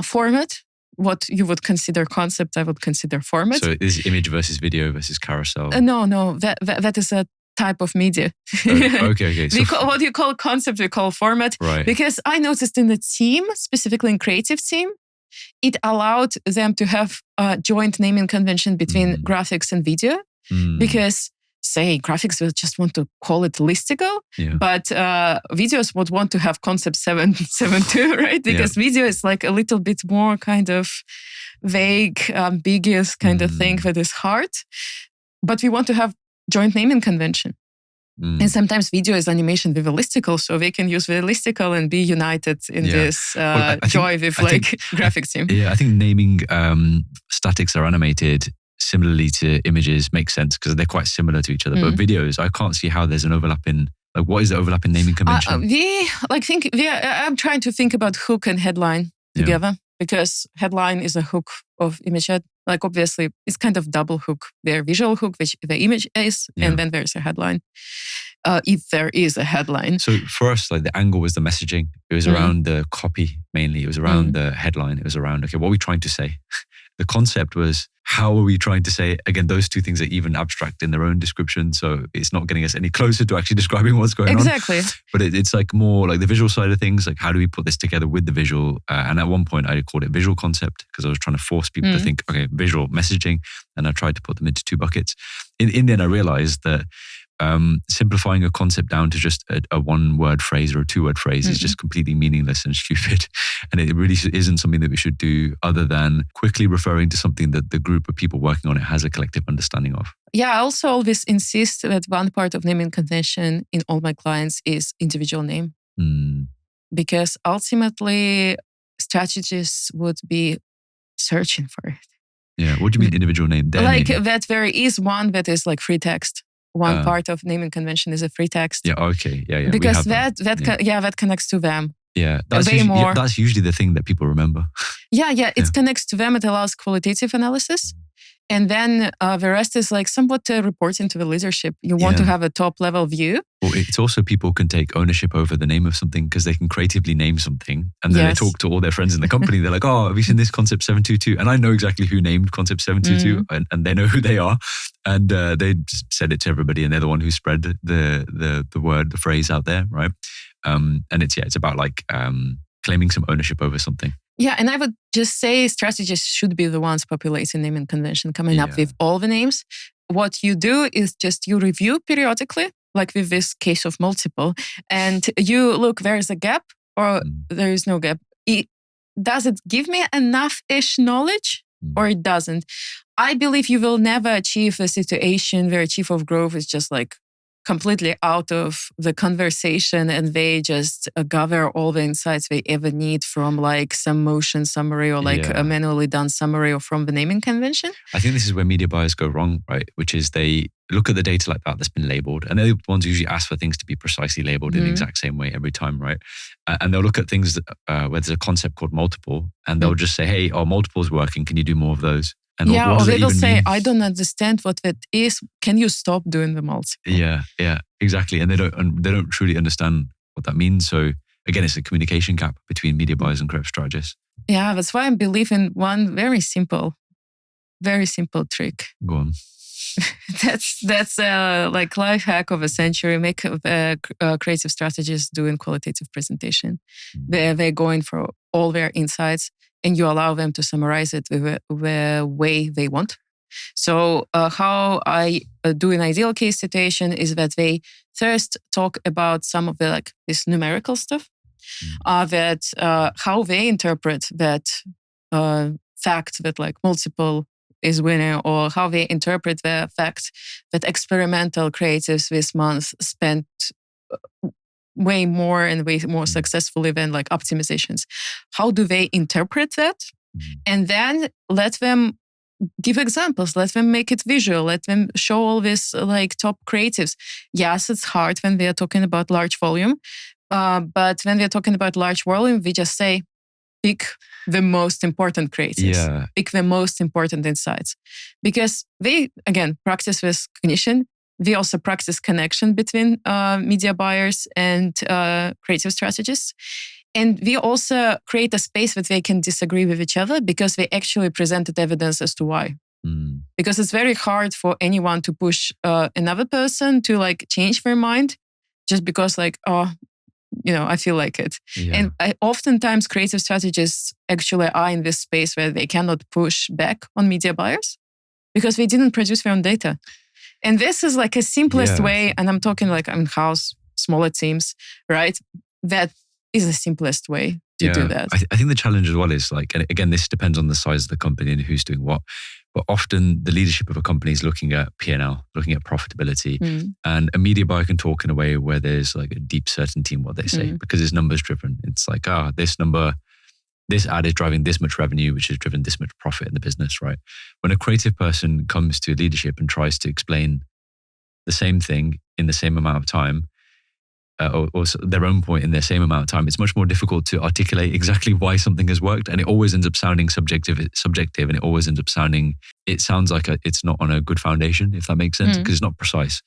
Format, what you would consider concept, I would consider format. So is image versus video versus carousel? No, that is a type of media. Okay. So what you call concept, we call format. Right. Because I noticed in the team, specifically in creative team, it allowed them to have a joint naming convention between graphics and video. Because say graphics will just want to call it listicle, but videos would want to have concept 772, right? Because video is like a little bit more kind of vague, ambiguous kind of thing that is hard. But we want to have joint naming convention. And sometimes video is animation with a listicle, so they can use the listicle and be united in this joy with graphics team. Yeah, I think naming statics are animated similarly to images makes sense because they're quite similar to each other. But videos, I can't see how there's an overlap in, like, what is the overlap in naming convention? I'm trying to think about hook and headline together, because headline is a hook of image head. Like, obviously, it's kind of double hook. Their visual hook, which the image is, and then there's a headline. If there is a headline. So for us, like, the angle was the messaging. It was around the copy mainly. It was around the headline. It was around, okay, what are we trying to say? The concept was, how are we trying to say? Again, those two things are even abstract in their own description. So it's not getting us any closer to actually describing what's going on. Exactly. But it's like more like the visual side of things. Like, how do we put this together with the visual? And at one point I called it visual concept because I was trying to force people to think, okay, visual messaging. And I tried to put them into two buckets. In the end, I realized that simplifying a concept down to just a one-word phrase or a two-word phrase is just completely meaningless and stupid. And it really isn't something that we should do other than quickly referring to something that the group of people working on it has a collective understanding of. Yeah, I also always insist that one part of naming convention in all my clients is individual name. Because ultimately, strategists would be searching for it. Yeah, what do you mean individual name? Like that there is one that is like free text. One part of naming convention is a free text. Yeah, okay. Yeah. Because that connects to them. Yeah, that's usually the thing that people remember. It connects to them. It allows qualitative analysis. And then the rest is like somewhat reporting to the leadership. You want to have a top level view. Well, it's also people can take ownership over the name of something because they can creatively name something. And then they talk to all their friends in the company. They're like, oh, have you seen this concept 722? And I know exactly who named concept 722 and they know who they are. And they said it to everybody and they're the one who spread the word, the phrase out there, right? And it's about like claiming some ownership over something. Yeah, and I would just say strategists should be the ones populating naming convention, coming up with all the names. What you do is just you review periodically, like with this case of multiple, and you look, there is a gap or there is no gap. Does it give me enough-ish knowledge or it doesn't? I believe you will never achieve a situation where chief of growth is just like completely out of the conversation and they just gather all the insights they ever need from like some motion summary or like a manually done summary or from the naming convention. I think this is where media buyers go wrong, right? Which is they look at the data like that's been labeled and they're the ones who usually ask for things to be precisely labeled in the exact same way every time, right? And they'll look at things where there's a concept called multiple and they'll just say, hey, multiple's working. Can you do more of those? And or they will say, I don't understand what that is. Can you stop doing the multiple? Yeah, exactly. And they don't truly understand what that means. So again, it's a communication gap between media buyers and creative strategists. Yeah, that's why I believe in one very simple trick. Go on. That's like life hack of a century. Make creative strategists doing qualitative presentation. They're going for all their insights, and you allow them to summarize it the way they want. So how I do an ideal case situation is that they first talk about some of the this numerical stuff, that how they interpret that fact that multiple is winning, or how they interpret the fact that experimental creatives this month spent way more and way more successfully than optimizations. How do they interpret that? And then let them give examples, let them make it visual, let them show all this top creatives. Yes, it's hard when we are talking about large volume, but when we are talking about large volume, we just say, pick the most important creatives, pick the most important insights. Because they, again, practice with cognition. We also practice connection between media buyers and creative strategists. And we also create a space that they can disagree with each other because they actually presented evidence as to why. Because it's very hard for anyone to push another person to change their mind just because I feel like it. And oftentimes creative strategists actually are in this space where they cannot push back on media buyers because they didn't produce their own data. And this is a simplest way, and I'm talking in-house, smaller teams, right? That is the simplest way to do that. I think the challenge as well is and again, this depends on the size of the company and who's doing what. But often the leadership of a company is looking at P&L, looking at profitability. And a media buyer can talk in a way where there's a deep certainty in what they say because it's numbers driven. It's this number, this ad is driving this much revenue, which has driven this much profit in the business, right? When a creative person comes to leadership and tries to explain the same thing in the same amount of time, or their own point in the same amount of time, it's much more difficult to articulate exactly why something has worked. And it always ends up sounding subjective, and it always ends up sounding, it sounds like it's not on a good foundation, if that makes sense, because it's not precise.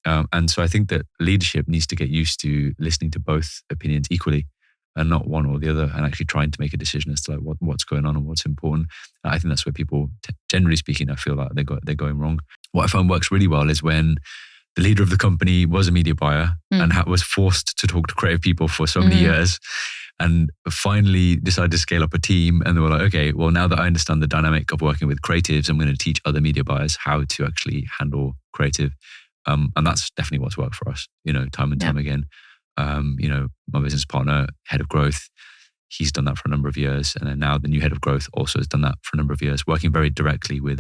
And so I think that leadership needs to get used to listening to both opinions equally and not one or the other, and actually trying to make a decision as to what's going on and what's important. And I think that's where people, generally speaking, I feel like they're going wrong. What I found works really well is when the leader of the company was a media buyer and was forced to talk to creative people for so many years, and finally decided to scale up a team. And they were like, okay, well, now that I understand the dynamic of working with creatives, I'm going to teach other media buyers how to actually handle creative. And that's definitely what's worked for us, time and time again. My business partner, head of growth, he's done that for a number of years. And then now the new head of growth also has done that for a number of years, working very directly with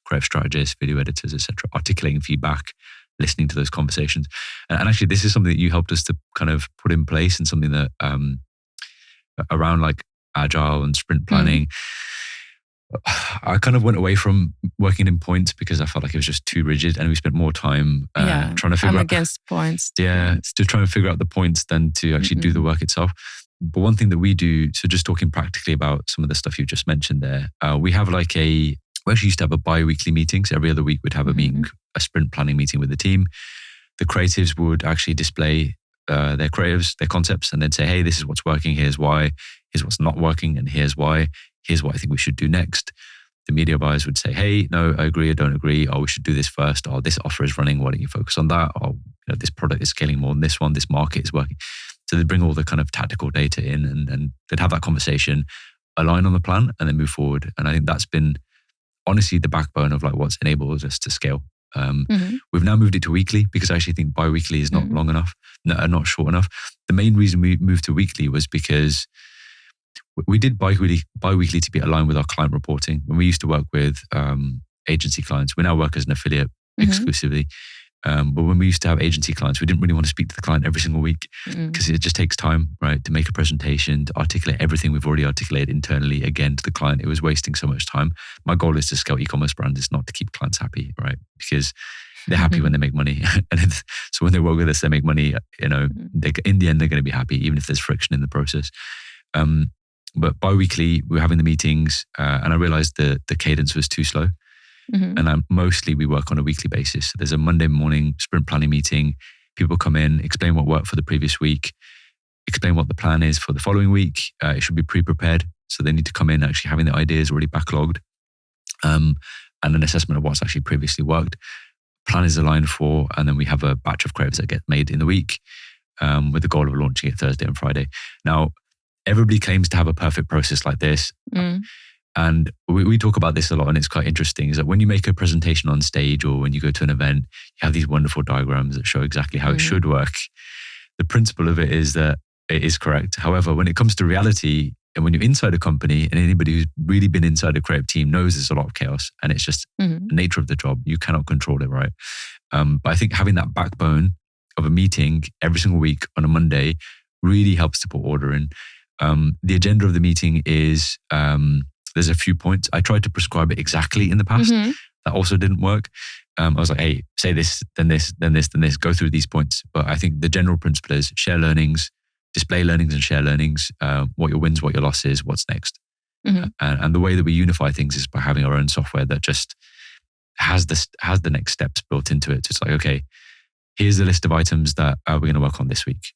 creative strategists, video editors, etc., articulating feedback, listening to those conversations. And actually, this is something that you helped us to kind of put in place, and something that around agile and sprint planning. I kind of went away from working in points because I felt like it was just too rigid, and we spent more time trying to figure out. I'm against points. Yeah, to try and figure out the points than to actually do the work itself. But one thing that we do, so just talking practically about some of the stuff you just mentioned there, we have we actually used to have a bi-weekly meeting. So every other week we'd have a meeting, a sprint planning meeting with the team. The creatives would actually display their creatives, their concepts, and then say, hey, this is what's working, here's why, here's what's not working, and here's why, here's what I think we should do next. The media buyers would say, hey, no, I agree, I don't agree, or we should do this first, or this offer is running, why don't you focus on that, or this product is scaling more than this one, this market is working. So they'd bring all the kind of tactical data in, and they'd have that conversation, align on the plan, and then move forward. And I think that's been honestly the backbone of what's enabled us to scale. We've now moved it to weekly because I actually think bi-weekly is not long enough, not short enough. The main reason we moved to weekly was because we did bi-weekly to be aligned with our client reporting. When we used to work with agency clients, we now work as an affiliate exclusively. But when we used to have agency clients, we didn't really want to speak to the client every single week because it just takes time, right? To make a presentation, to articulate everything we've already articulated internally again to the client. It was wasting so much time. My goal is to scale e-commerce brands. It's not to keep clients happy, right? Because they're happy when they make money. So when they work with us, they make money, in the end, they're going to be happy, even if there's friction in the process. But bi-weekly, we were having the meetings and I realized the cadence was too slow. And mostly we work on a weekly basis. So there's a Monday morning sprint planning meeting. People come in, explain what worked for the previous week, explain what the plan is for the following week. It should be pre-prepared. So they need to come in actually having the ideas already backlogged. And and an assessment of what's actually previously worked. Plan is aligned for, and then we have a batch of creatives that get made in the week with the goal of launching it Thursday and Friday. Now, everybody claims to have a perfect process like this. And we talk about this a lot, and it's quite interesting, is that when you make a presentation on stage or when you go to an event, you have these wonderful diagrams that show exactly how it should work. The principle of it is that it is correct. However, when it comes to reality, and when you're inside a company, and anybody who's really been inside a creative team knows there's a lot of chaos, and it's just the nature of the job. You cannot control it, right? But I think having that backbone of a meeting every single week on a Monday really helps to put order in. The agenda of the meeting is there's a few points. I tried to prescribe it exactly in the past. That also didn't work. I was like, hey, say this, then this, then this, then this, go through these points. But I think the general principle is share learnings, display learnings and share learnings, what your wins, what your losses, what's next. And the way that we unify things is by having our own software that just has the next steps built into it. So it's like, okay, here's the list of items that we're going to work on this week.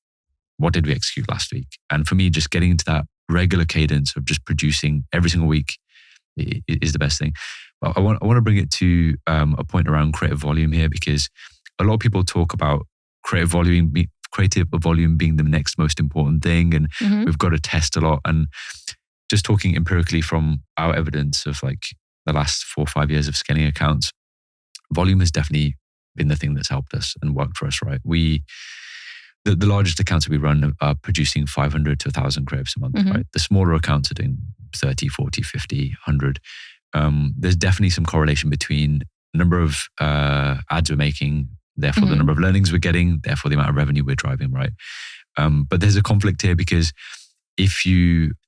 What did we execute last week? And for me, just getting into that regular cadence of just producing every single week is the best thing. But I want to bring it to a point around creative volume here, because a lot of people talk about creative volume being the next most important thing, and we've got to test a lot. And just talking empirically from our evidence of like the last 4 or 5 years of scaling accounts, volume has definitely been the thing that's helped us and worked for us, right? The largest accounts that we run are producing 500 to 1,000 creatives a month, right? The smaller accounts are doing 30, 40, 50, 100. There's definitely some correlation between the number of ads we're making, therefore the number of learnings we're getting, therefore the amount of revenue we're driving, right? But there's a conflict here, because if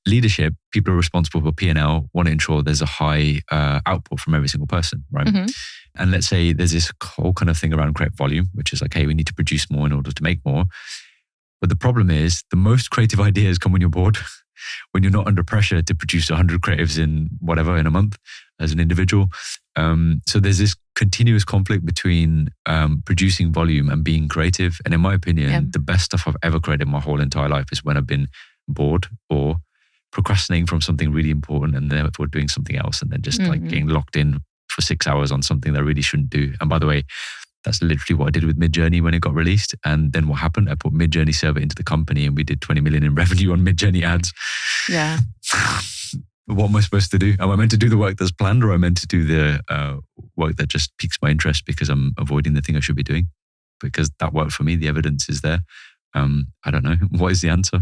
leadership, people are responsible for P&L, want to ensure there's a high output from every single person, right? And let's say there's this whole kind of thing around creative volume, which is like, hey, we need to produce more in order to make more. But the problem is the most creative ideas come when you're bored, when you're not under pressure to produce 100 creatives in a month as an individual. So there's this continuous conflict between producing volume and being creative. And in my opinion, the best stuff I've ever created my whole entire life is when I've been bored or procrastinating from something really important and therefore doing something else, and then just like getting locked in for 6 hours on something that I really shouldn't do. And by the way, that's literally what I did with Midjourney when it got released. And then what happened? I put Midjourney server into the company and we did 20 million in revenue on Midjourney ads. Yeah. What am I supposed to do? Am I meant to do the work that's planned, or am I meant to do the work that just piques my interest because I'm avoiding the thing I should be doing? Because that worked for me. The evidence is there. I don't know. What is the answer?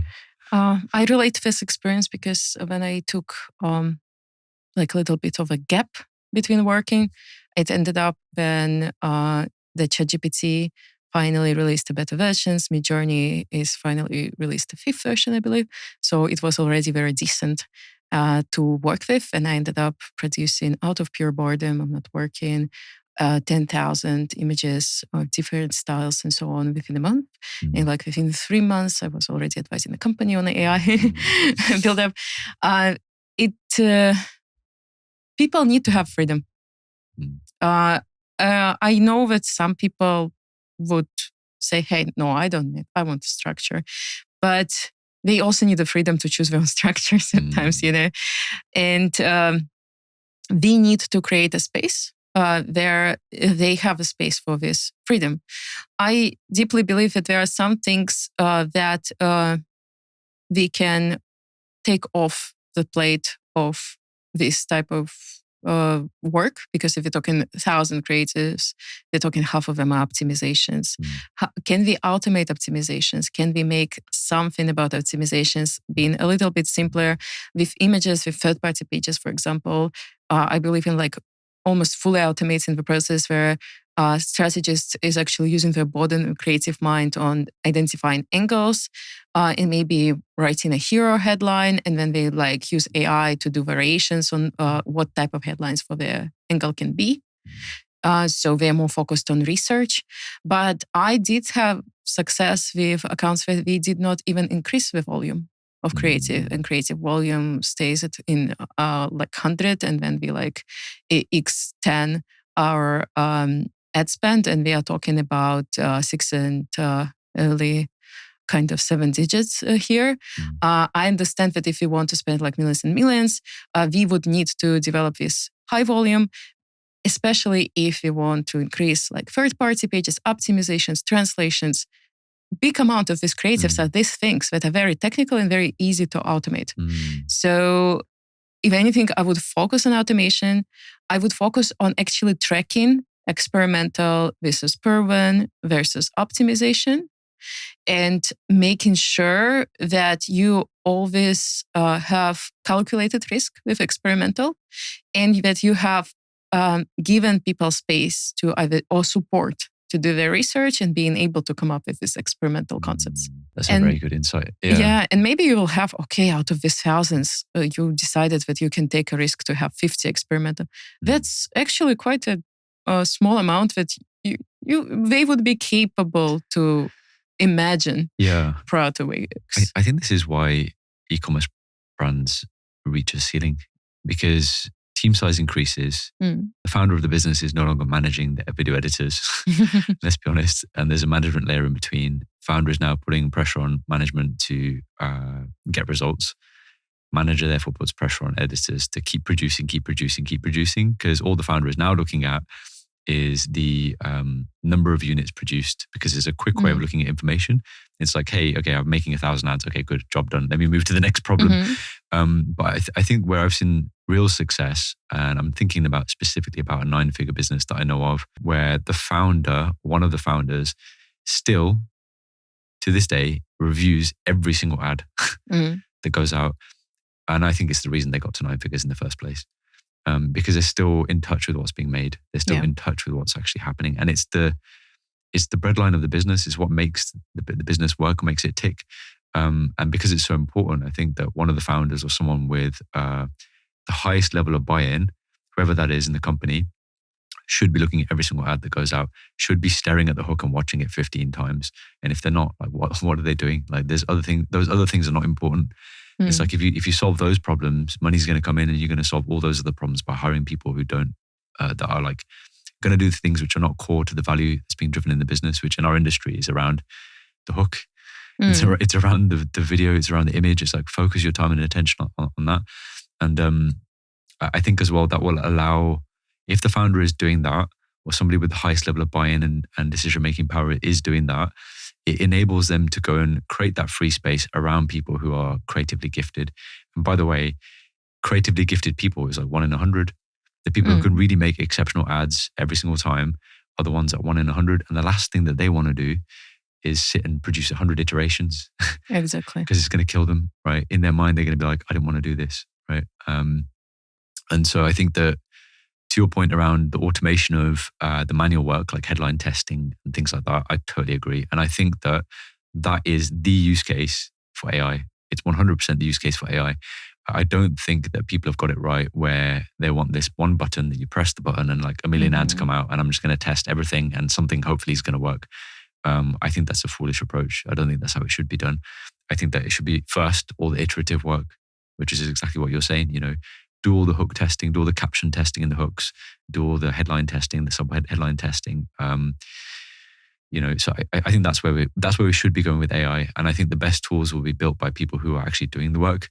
I relate to this experience because when I took like a little bit of a gap between working, it ended up when the ChatGPT finally released the beta versions. Midjourney is finally released the 5th version, I believe. So it was already very decent to work with. And I ended up producing, out of pure boredom, I'm not working, 10,000 images of different styles and so on within a month. And like within 3 months, I was already advising the company on the AI build up. People need to have freedom. I know that some people would say, hey, no, I don't need, I want structure. But they also need the freedom to choose their own structure sometimes, And we need to create a space where they have a space for this freedom. I deeply believe that there are some things that we can take off the plate of this type of work, because if we're talking 1,000 creatives, we're talking half of them are optimizations. Can we automate optimizations? Can we make something about optimizations being a little bit simpler with images, with third-party pages, for example? I believe in like almost fully automating the process where a strategist is actually using their body and creative mind on identifying angles and maybe writing a hero headline, and then they like use AI to do variations on what type of headlines for their angle can be. So they're more focused on research. But I did have success with accounts where we did not even increase the volume of creative, and creative volume stays in like 100, and then we like X10 our ad spend, and we are talking about 6 and early kind of 7 digits here. I understand that if we want to spend like millions and millions, we would need to develop this high volume. especially if you want to increase like third-party pages, optimizations, translations. Big amount of these creatives are these things that are very technical and very easy to automate. So if anything, I would focus on automation. I would focus on actually tracking experimental versus proven versus optimization, and making sure that you always have calculated risk with experimental, and that you have given people space to either or support to do their research and being able to come up with these experimental concepts. That's a very good insight. Yeah, and maybe you will have, okay, out of these thousands, you decided that you can take a risk to have 50 experimental. That's actually quite a small amount that they would be capable to imagine prior to Wix. I think this is why e-commerce brands reach a ceiling, because team size increases. The founder of the business is no longer managing the video editors, let's be honest. And there's a management layer in between. Founder is now putting pressure on management to get results. Manager therefore puts pressure on editors to keep producing, because all the founder is now looking at is the number of units produced, because it's a quick way of looking at information. It's like, hey, okay, I'm making 1,000 ads. Okay, good, job done. Let me move to the next problem. But I think where I've seen real success, and I'm thinking about specifically about a 9-figure business that I know of, where the founder, one of the founders, still to this day reviews every single ad that goes out. And I think it's the reason they got to 9 figures in the first place. Because they're still in touch with what's being made. They're still in touch with what's actually happening. And it's the breadline of the business. It's what makes the business work, makes it tick. And because it's so important, I think that one of the founders or someone with the highest level of buy-in, whoever that is in the company, should be looking at every single ad that goes out, should be staring at the hook and watching it 15 times. And if they're not, like what are they doing? Like those other things are not important. It's like if you solve those problems, money's going to come in, and you're going to solve all those other problems by hiring people who don't, that are like going to do things which are not core to the value that's being driven in the business, which in our industry is around the hook. It's around the video, it's around the image. It's like focus your time and attention on that. And I think as well that will allow, if the founder is doing that, or somebody with the highest level of buy-in and decision-making power is doing that, it enables them to go and create that free space around people who are creatively gifted. And by the way, creatively gifted people is like 1 in 100. The people who can really make exceptional ads every single time are the ones at 1 in 100. And the last thing that they want to do is sit and produce 100 iterations. Exactly. Because it's going to kill them, right? In their mind, they're going to be like, I didn't want to do this, right? And so I think that, to your point around the automation of the manual work, like headline testing and things like that, I totally agree. And I think that is the use case for AI. It's 100% the use case for AI. I don't think that people have got it right where they want this one button that you press the button and like a million ads come out and I'm just going to test everything and something hopefully is going to work. I think that's a foolish approach. I don't think that's how it should be done. I think that it should be first all the iterative work, which is exactly what you're saying, do all the hook testing, do all the caption testing in the hooks, do all the headline testing, the sub-headline testing. So I think that's where we should be going with AI. And I think the best tools will be built by people who are actually doing the work.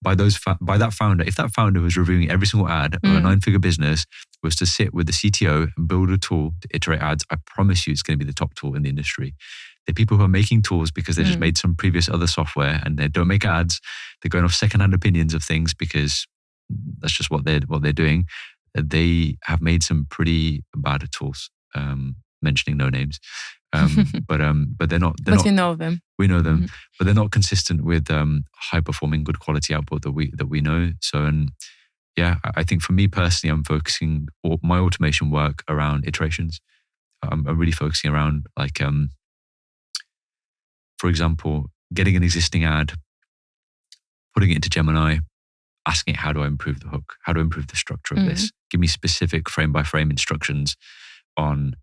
By that founder, if that founder was reviewing every single ad of a 9-figure business, was to sit with the CTO and build a tool to iterate ads, I promise you it's going to be the top tool in the industry. The people who are making tools because they just made some previous other software and they don't make ads, they're going off secondhand opinions of things because that's just what they're doing. They have made some pretty bad tools. Mentioning no names, but they're not. But we know them. We know them, but they're not consistent with high performing, good quality output that we know. So, I think for me personally, I'm focusing my automation work around iterations. I'm really focusing around like, for example, getting an existing ad, putting it into Gemini, asking it, how do I improve the hook? How do I improve the structure of this? Give me specific frame by frame instructions on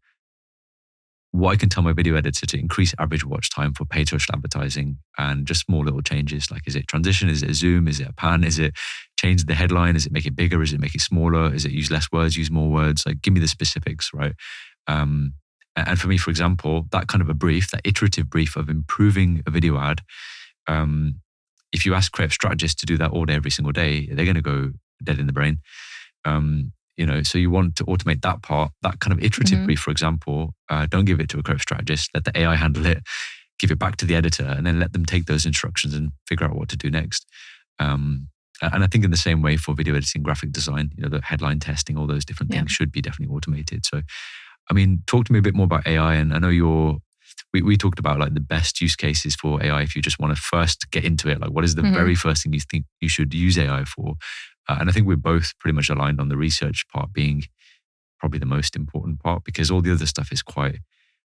what I can tell my video editor to increase average watch time for paid social advertising, and just small little changes. Like, is it transition? Is it a zoom? Is it a pan? Is it change the headline? Is it make it bigger? Is it make it smaller? Is it use less words, use more words? Like, give me the specifics, right? And for me, for example, that kind of a brief, that iterative brief of improving a video ad, if you ask creative strategists to do that all day, every single day, they're going to go dead in the brain. So you want to automate that part, that kind of iterative brief, for example. Don't give it to a creative strategist. Let the AI handle it. Give it back to the editor, and then let them take those instructions and figure out what to do next. And I think in the same way for video editing, graphic design, the headline testing, all those different things should be definitely automated. So, I mean, talk to me a bit more about AI. And I know we talked about like the best use cases for AI if you just want to first get into it. Like, what is the very first thing you think you should use AI for? And I think we're both pretty much aligned on the research part being probably the most important part, because all the other stuff is quite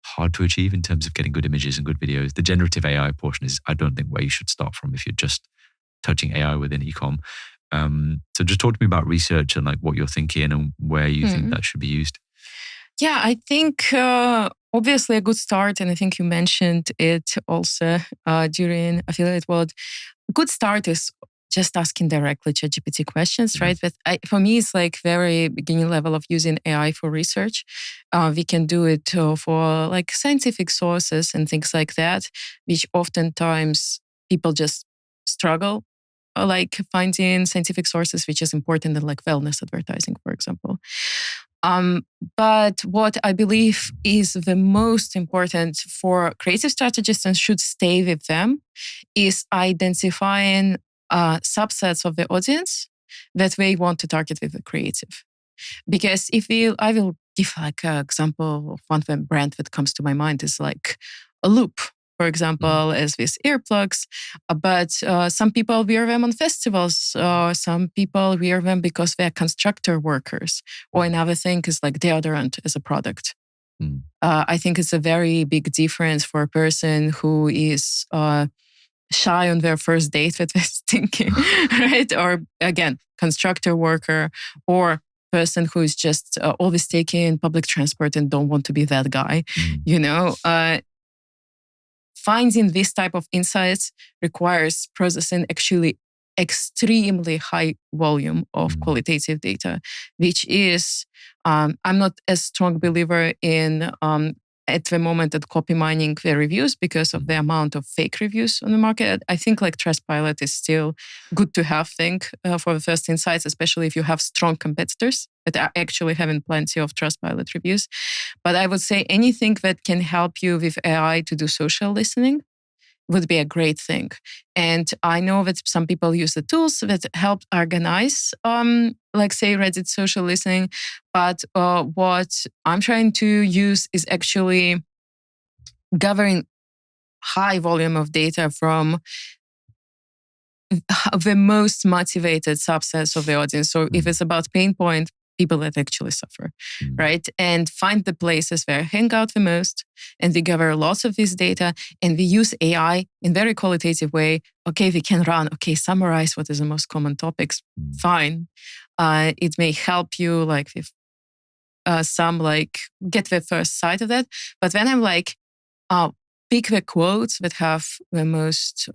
hard to achieve in terms of getting good images and good videos. The generative AI portion is, I don't think, where you should start from if you're just touching AI within ecom. So just talk to me about research and like what you're thinking and where you think that should be used. Yeah, I think obviously a good start, and I think you mentioned it also during Affiliate World. A good start is just asking directly ChatGPT questions, right? But for me, it's like very beginning level of using AI for research. We can do it for like scientific sources and things like that, which oftentimes people just struggle like finding scientific sources, which is important in like wellness advertising, for example. But what I believe is the most important for creative strategists and should stay with them is identifying subsets of the audience that they want to target with the creative. Because I will give like an example of one brand that comes to my mind is like a Loop, for example, as with earplugs. But some people wear them on festivals. Some people wear them because they're constructor workers. Or another thing is like deodorant as a product. I think it's a very big difference for a person who is shy on their first date with this thinking, right? Or again, constructor worker, or person who is just always taking public transport and don't want to be that guy, finding this type of insights requires processing actually extremely high volume of qualitative data, which is, I'm not a strong believer in at the moment at copy mining the reviews because of the amount of fake reviews on the market. I think like Trustpilot is still good to have thing for the first insights, especially if you have strong competitors that are actually having plenty of Trustpilot reviews. But I would say anything that can help you with AI to do social listening would be a great thing. And I know that some people use the tools that help organize, like say Reddit social listening. But what I'm trying to use is actually gathering high volume of data from the most motivated subsets of the audience. So if it's about pain point, people that actually suffer, right? And find the places where I hang out the most. And we gather lots of this data and we use AI in very qualitative way. Okay, we can summarize what is the most common topics. Fine. It may help you like with some like get the first sight of that. But then I'm like, pick the quotes that have the most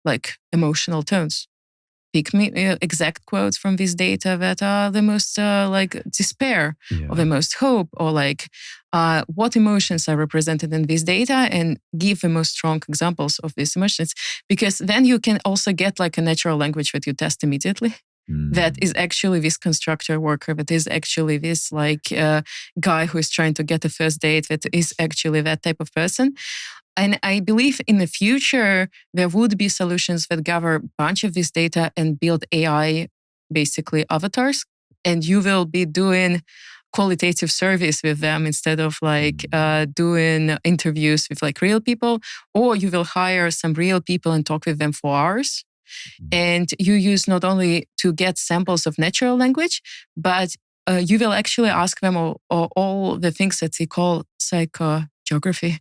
like emotional tones. Pick me exact quotes from this data that are the most like despair or the most hope, or like what emotions are represented in this data, and give the most strong examples of these emotions. Because then you can also get like a natural language that you test immediately. That is actually this constructor worker, that is actually this like guy who is trying to get a first date, that is actually that type of person. And I believe in the future, there would be solutions that gather a bunch of this data and build AI, basically avatars. And you will be doing qualitative service with them instead of like doing interviews with like real people. Or you will hire some real people and talk with them for hours. And you use not only to get samples of natural language, but you will actually ask them all the things that they call psychogeography,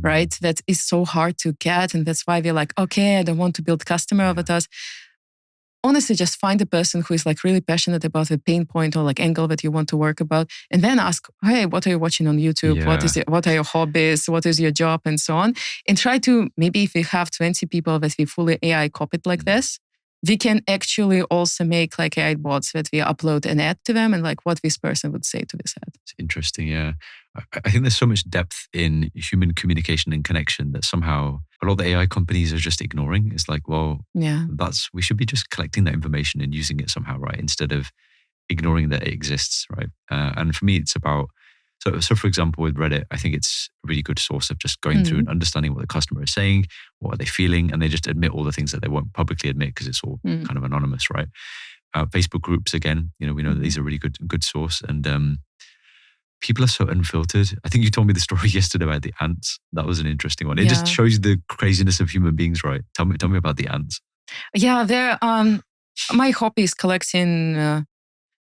right? That is so hard to get. And that's why we're like, okay, I don't want to build customer avatars. Honestly, just find a person who is like really passionate about the pain point or like angle that you want to work about. And then ask, hey, what are you watching on YouTube? What are your hobbies? What is your job? And so on. And try to, maybe if we have 20 people that we fully AI copied like this, we can actually also make like AI bots that we upload an ad to them and like what this person would say to this ad. It's interesting, yeah. I think there's so much depth in human communication and connection that somehow a lot of the AI companies are just ignoring. It's like, well, we should be just collecting that information and using it somehow, right? Instead of ignoring that it exists, right? And for me, it's about, so for example, with Reddit, I think it's a really good source of just going through and understanding what the customer is saying, what are they feeling, and they just admit all the things that they won't publicly admit because it's all kind of anonymous, right? Facebook groups, again, we know that these are really good source, and people are so unfiltered. I think you told me the story yesterday about the ants. That was an interesting one. It just shows you the craziness of human beings, right? Tell me about the ants. Yeah, they're my hobby is collecting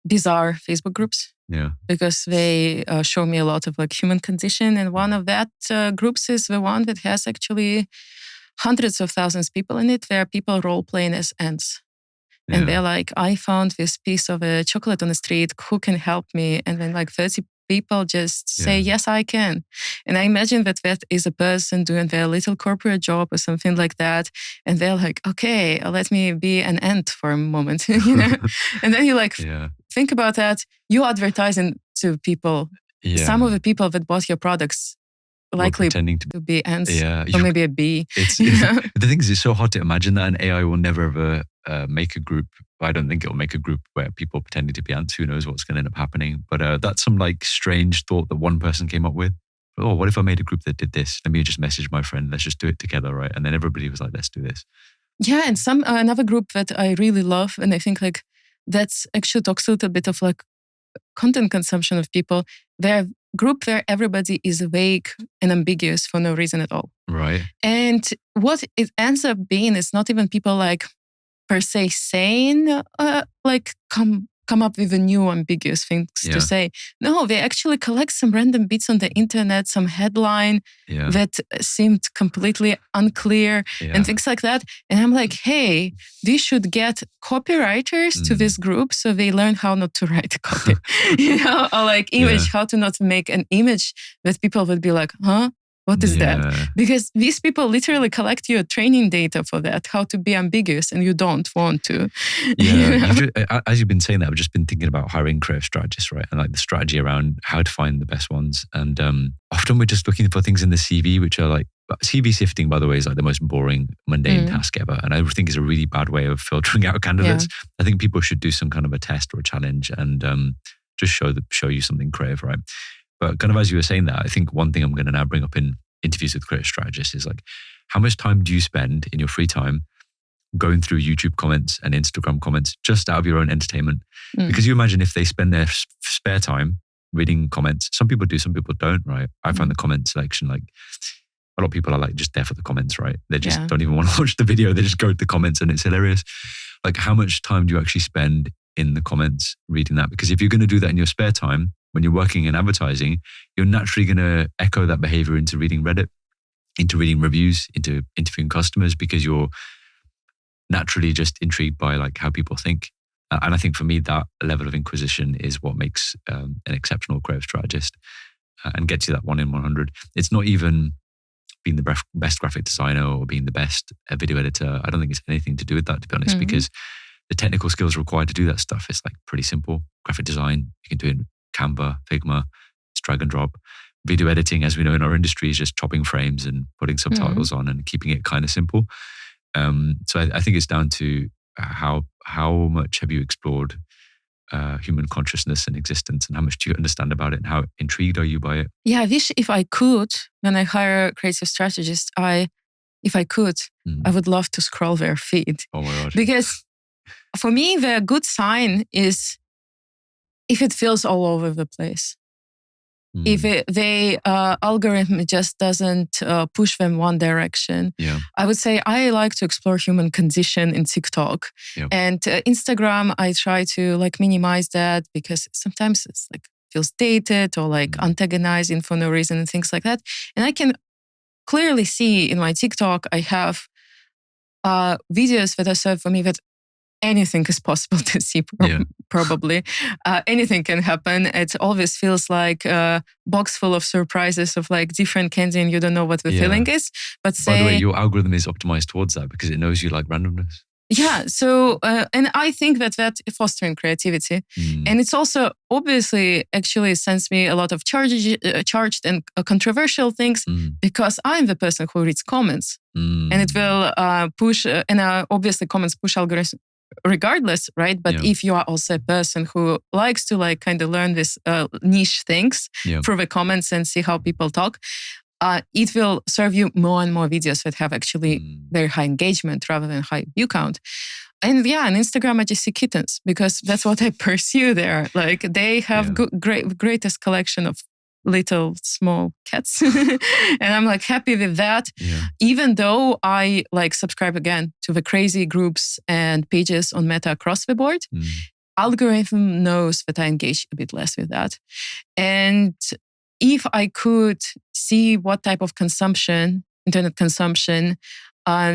bizarre Facebook groups. Yeah, because they show me a lot of like human condition, and one of that groups is the one that has actually hundreds of thousands of people in it. There are people role playing as ants. And they're like, I found this piece of a chocolate on the street. Who can help me? And then like 30 people just say, yes, I can. And I imagine that is a person doing their little corporate job or something like that. And they're like, okay, let me be an ant for a moment. And then you like think about that. You advertising to people. Some of the people that bought your products likely to be ants or maybe a bee. The thing is, it's so hard to imagine that, and AI will never ever make a group. I don't think it will make a group where people pretending to be ants. Who knows what's going to end up happening? But that's some like strange thought that one person came up with. Oh, what if I made a group that did this? Let me just message my friend. Let's just do it together, right? And then everybody was like, let's do this. Yeah, and another group that I really love, and I think like that's actually talks a little bit of like content consumption of people. They're group where everybody is vague and ambiguous for no reason at all. Right. And what it ends up being is not even people like per se saying like come up with a new ambiguous things to say. No, they actually collect some random bits on the internet, some headline that seemed completely unclear and things like that. And I'm like, hey, we should get copywriters to this group so they learn how not to write copy, or like image, how to not make an image that people would be like, huh? What is that? Because these people literally collect your training data for that, how to be ambiguous, and you don't want to. As you've been saying that, I've just been thinking about hiring creative strategists, right? And like the strategy around how to find the best ones. And often we're just looking for things in the CV, which are like, CV sifting, by the way, is like the most boring, mundane task ever. And I think it's a really bad way of filtering out candidates. I think people should do some kind of a test or a challenge and just show you something creative, right? But kind of as you were saying that, I think one thing I'm going to now bring up in interviews with creative strategists is like, how much time do you spend in your free time going through YouTube comments and Instagram comments just out of your own entertainment? Because you imagine if they spend their spare time reading comments, some people do, some people don't, right? I find the comment section, like a lot of people are like just there for the comments, right? They just don't even want to watch the video. They just go to the comments and it's hilarious. Like how much time do you actually spend in the comments reading that? Because if you're going to do that in your spare time, when you're working in advertising, you're naturally going to echo that behavior into reading Reddit, into reading reviews, into interviewing customers, because you're naturally just intrigued by like how people think. And I think for me, that level of inquisition is what makes an exceptional creative strategist and gets you that 1 in 100. It's not even being the best graphic designer or being the best video editor. I don't think it's anything to do with that, to be honest, because the technical skills required to do that stuff is like pretty simple. Graphic design, you can do it in Canva, Figma, it's drag and drop. Video editing, as we know in our industry, is just chopping frames and putting subtitles on and keeping it kind of simple. So I think it's down to how much have you explored human consciousness and existence, and how much do you understand about it, and how intrigued are you by it? Yeah, I wish if I could, when I hire a creative strategist, if I could, I would love to scroll their feed. Oh my God. Because for me, the good sign is if it feels all over the place. If the algorithm just doesn't push them one direction. I would say I like to explore human condition in TikTok. And Instagram, I try to like minimize that because sometimes it's like feels dated or like antagonizing for no reason and things like that. And I can clearly see in my TikTok, I have videos that are served for me that anything is possible to see, probably. Anything can happen. It always feels like a box full of surprises of like different candy and you don't know what the feeling is. But by the way, your algorithm is optimized towards that because it knows you like randomness. Yeah. So, and I think that fostering creativity. And it's also obviously actually sends me a lot of charged and controversial things because I'm the person who reads comments. And it will push, and obviously comments push regardless, right? But if you are also a person who likes to like kind of learn this niche things through the comments and see how people talk, it will serve you more and more videos that have actually very high engagement rather than high view count. And on Instagram, I just see kittens because that's what I pursue there. Like they have greatest collection of little small cats. And I'm like happy with that. Even though I like subscribe again to the crazy groups and pages on Meta across the board, algorithm knows that I engage a bit less with that. And if I could see what type of consumption, internet consumption,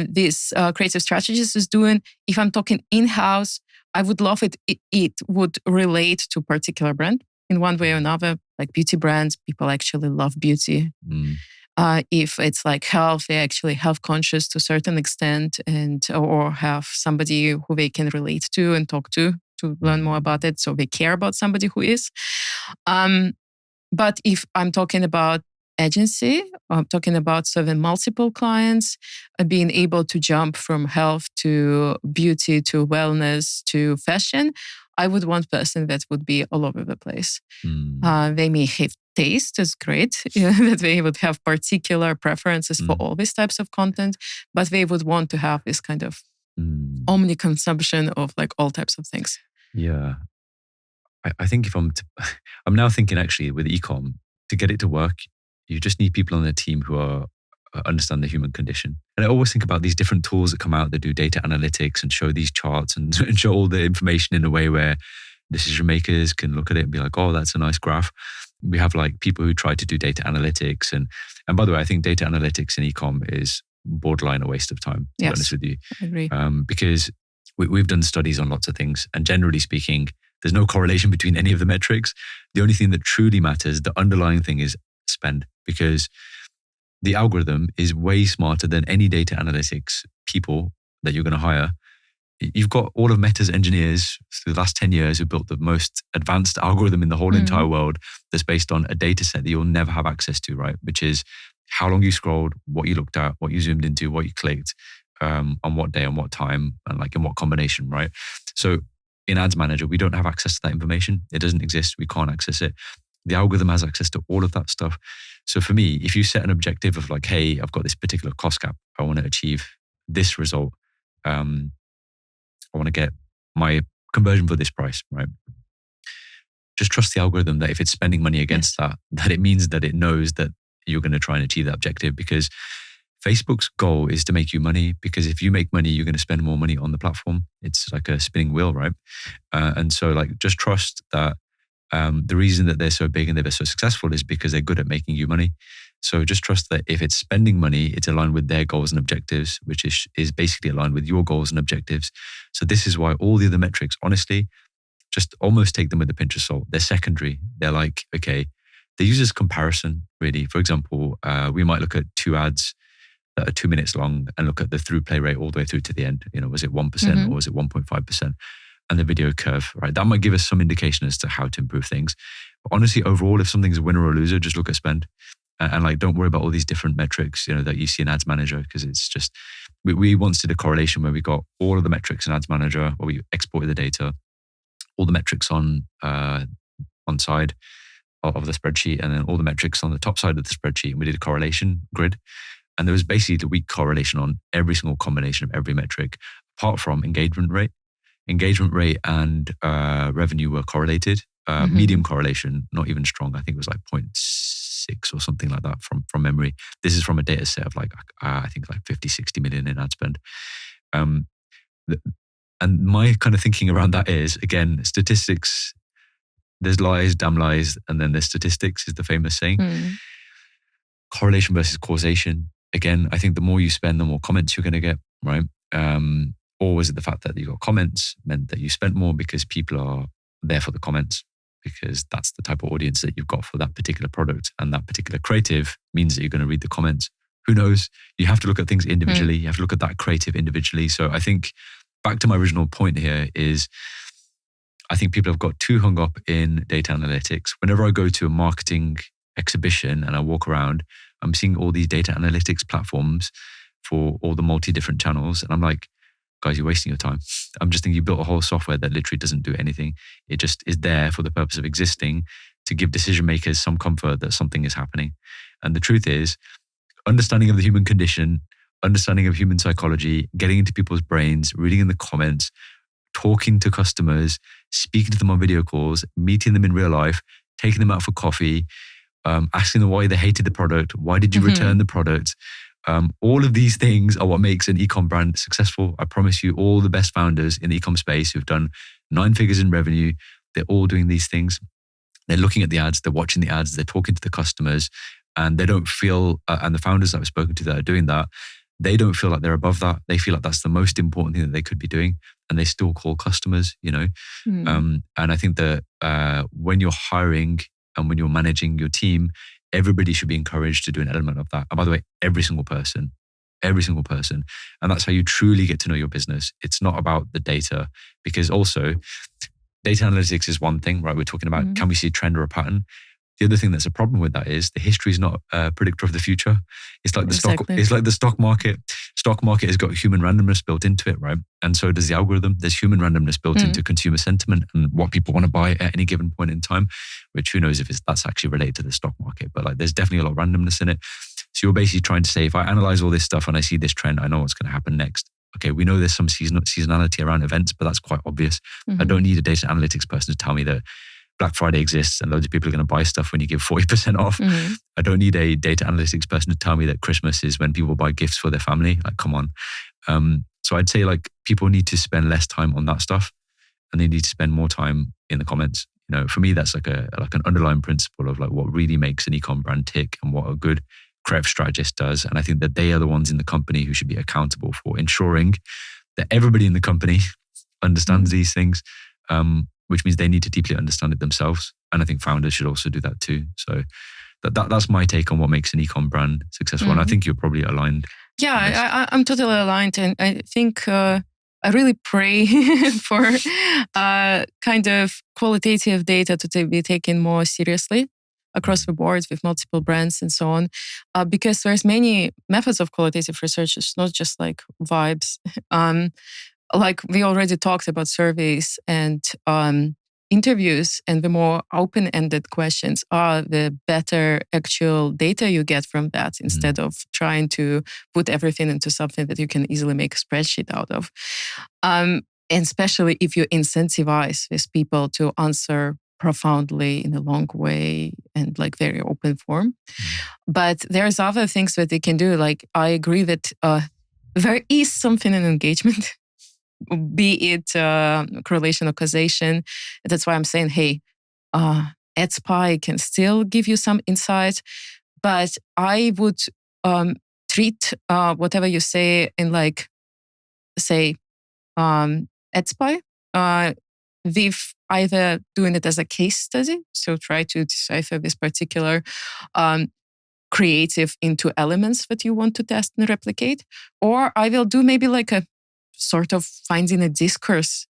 this creative strategist is doing, if I'm talking in-house, I would love it. It would relate to a particular brand in one way or another, like beauty brands. People actually love beauty. If it's like health, they actually health conscious to a certain extent, and or have somebody who they can relate to and talk to learn more about it. So they care about somebody who is. But if I'm talking about agency, I'm talking about serving multiple clients, being able to jump from health to beauty to wellness to fashion, I would want a person that would be all over the place. They may have taste, is great, that they would have particular preferences for all these types of content, but they would want to have this kind of omni-consumption of like all types of things. Yeah. I think if I'm now thinking actually with e-com, to get it to work, you just need people on the team who understand the human condition. And I always think about these different tools that come out that do data analytics and show these charts and show all the information in a way where decision makers can look at it and be like, oh, that's a nice graph. We have like people who try to do data analytics. And by the way, I think data analytics in e-com is borderline a waste of time, to be honest with you. I agree. Because we've done studies on lots of things. And generally speaking, there's no correlation between any of the metrics. The only thing that truly matters, the underlying thing, is spend, because the algorithm is way smarter than any data analytics people that you're going to hire. You've got all of Meta's engineers through the last 10 years who built the most advanced algorithm in the whole entire world that's based on a data set that you'll never have access to, right? Which is how long you scrolled, what you looked at, what you zoomed into, what you clicked, on what day, on what time, and like in what combination, right? So in Ads Manager, we don't have access to that information. It doesn't exist. We can't access it. The algorithm has access to all of that stuff. So for me, if you set an objective of like, hey, I've got this particular cost cap, I want to achieve this result. I want to get my conversion for this price, right? Just trust the algorithm that if it's spending money against that it means that it knows that you're going to try and achieve that objective, because Facebook's goal is to make you money, because if you make money, you're going to spend more money on the platform. It's like a spinning wheel, right? And so like just trust that the reason that they're so big and they're so successful is because they're good at making you money. So just trust that if it's spending money, it's aligned with their goals and objectives, which is basically aligned with your goals and objectives. So this is why all the other metrics, honestly, just almost take them with a pinch of salt. They're secondary. They're like, okay, they use as comparison, really. For example, we might look at 2 ads that are 2 minutes long and look at the through play rate all the way through to the end. Was it 1% or was it 1.5%? And the video curve, right? That might give us some indication as to how to improve things. But honestly, overall, if something's a winner or a loser, just look at spend. And like, don't worry about all these different metrics, that you see in Ads Manager, because it's just, we once did a correlation where we got all of the metrics in Ads Manager, where we exported the data, all the metrics on side of the spreadsheet, and then all the metrics on the top side of the spreadsheet. And we did a correlation grid. And there was basically the weak correlation on every single combination of every metric, apart from engagement rate. Engagement rate and revenue were correlated. Medium correlation, not even strong. I think it was like 0.6 or something like that from memory. This is from a data set of like, I think like 50, 60 million in ad spend. And my kind of thinking around that is, again, statistics, there's lies, damn lies, and then there's statistics is the famous saying. Correlation versus causation. Again, I think the more you spend, the more comments you're going to get, right? Or was it the fact that you got comments meant that you spent more because people are there for the comments, because that's the type of audience that you've got for that particular product, and that particular creative means that you're going to read the comments. Who knows? You have to look at things individually. You have to look at that creative individually. So I think back to my original point here is, I think people have got too hung up in data analytics. Whenever I go to a marketing exhibition and I walk around, I'm seeing all these data analytics platforms for all the multi-different channels. And I'm like, guys, you're wasting your time. I'm just thinking you built a whole software that literally doesn't do anything. It just is there for the purpose of existing to give decision makers some comfort that something is happening. And the truth is, understanding of the human condition, understanding of human psychology, getting into people's brains, reading in the comments, talking to customers, speaking to them on video calls, meeting them in real life, taking them out for coffee, asking them why they hated the product, why did you return the product? All of these things are what makes an e-com brand successful. I promise you, all the best founders in the e-com space who've done 9 figures in revenue, they're all doing these things. They're looking at the ads, they're watching the ads, they're talking to the customers, and they don't feel, and the founders that I've spoken to that are doing that, they don't feel like they're above that. They feel like that's the most important thing that they could be doing, and they still call customers, you know. And I think that when you're hiring and when you're managing your team, everybody should be encouraged to do an element of that. And by the way, every single person. And that's how you truly get to know your business. It's not about the data, because also data analytics is one thing, right? We're talking about, can we see a trend or a pattern? The other thing that's a problem with that is the history is not a predictor of the future. It's like the stock. It's like the stock market. Stock market has got human randomness built into it, right? And so does the algorithm. There's human randomness built into consumer sentiment and what people want to buy at any given point in time. Which who knows if that's actually related to the stock market? But like, there's definitely a lot of randomness in it. So you're basically trying to say, if I analyze all this stuff and I see this trend, I know what's going to happen next. Okay, we know there's some seasonality around events, but that's quite obvious. I don't need a data analytics person to tell me that Black Friday exists and loads of people are going to buy stuff when you give 40% off. I don't need a data analytics person to tell me that Christmas is when people buy gifts for their family. Like, come on. So I'd say like people need to spend less time on that stuff and they need to spend more time in the comments. You know, for me, that's like an underlying principle of like what really makes an e-com brand tick and what a good creative strategist does. And I think that they are the ones in the company who should be accountable for ensuring that everybody in the company understands these things. Which means they need to deeply understand it themselves. And I think founders should also do that too. So that's my take on what makes an e-com brand successful. And I think you're probably aligned. Yeah, I'm totally aligned. And I think I really pray for kind of qualitative data to be taken more seriously across the board with multiple brands and so on. Because there's many methods of qualitative research. It's not just like vibes. Like we already talked about surveys and interviews, and the more open-ended questions are, the better actual data you get from that, instead of trying to put everything into something that you can easily make a spreadsheet out of. And especially if you incentivize these people to answer profoundly in a long way and like very open form. But there's other things that they can do. Like I agree that there is something in engagement. Be it correlation or causation. That's why I'm saying, hey, AdSpy can still give you some insight, but I would treat whatever you say in like, say, AdSpy with either doing it as a case study, so try to decipher this particular creative into elements that you want to test and replicate, or I will do maybe like a sort of finding a discourse.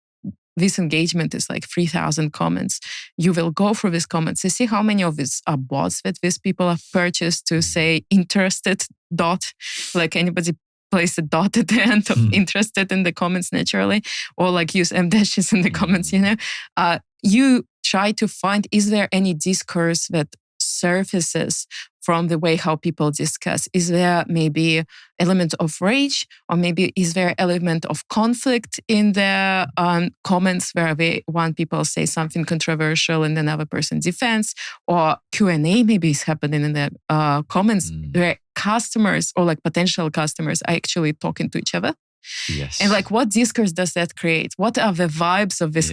This engagement is like 3,000 comments. You will go through these comments to see how many of these are bots that these people have purchased to say interested dot, like anybody place a dot at the end of interested in the comments naturally, or like use M dashes in the comments, you know. You try to find, is there any discourse that surfaces from the way how people discuss? Is there maybe element of rage, or maybe is there element of conflict in the comments where one people say something controversial and another person defends, or Q&A maybe is happening in the comments where customers or like potential customers are actually talking to each other. Yes. And like, what discourse does that create? What are the vibes of these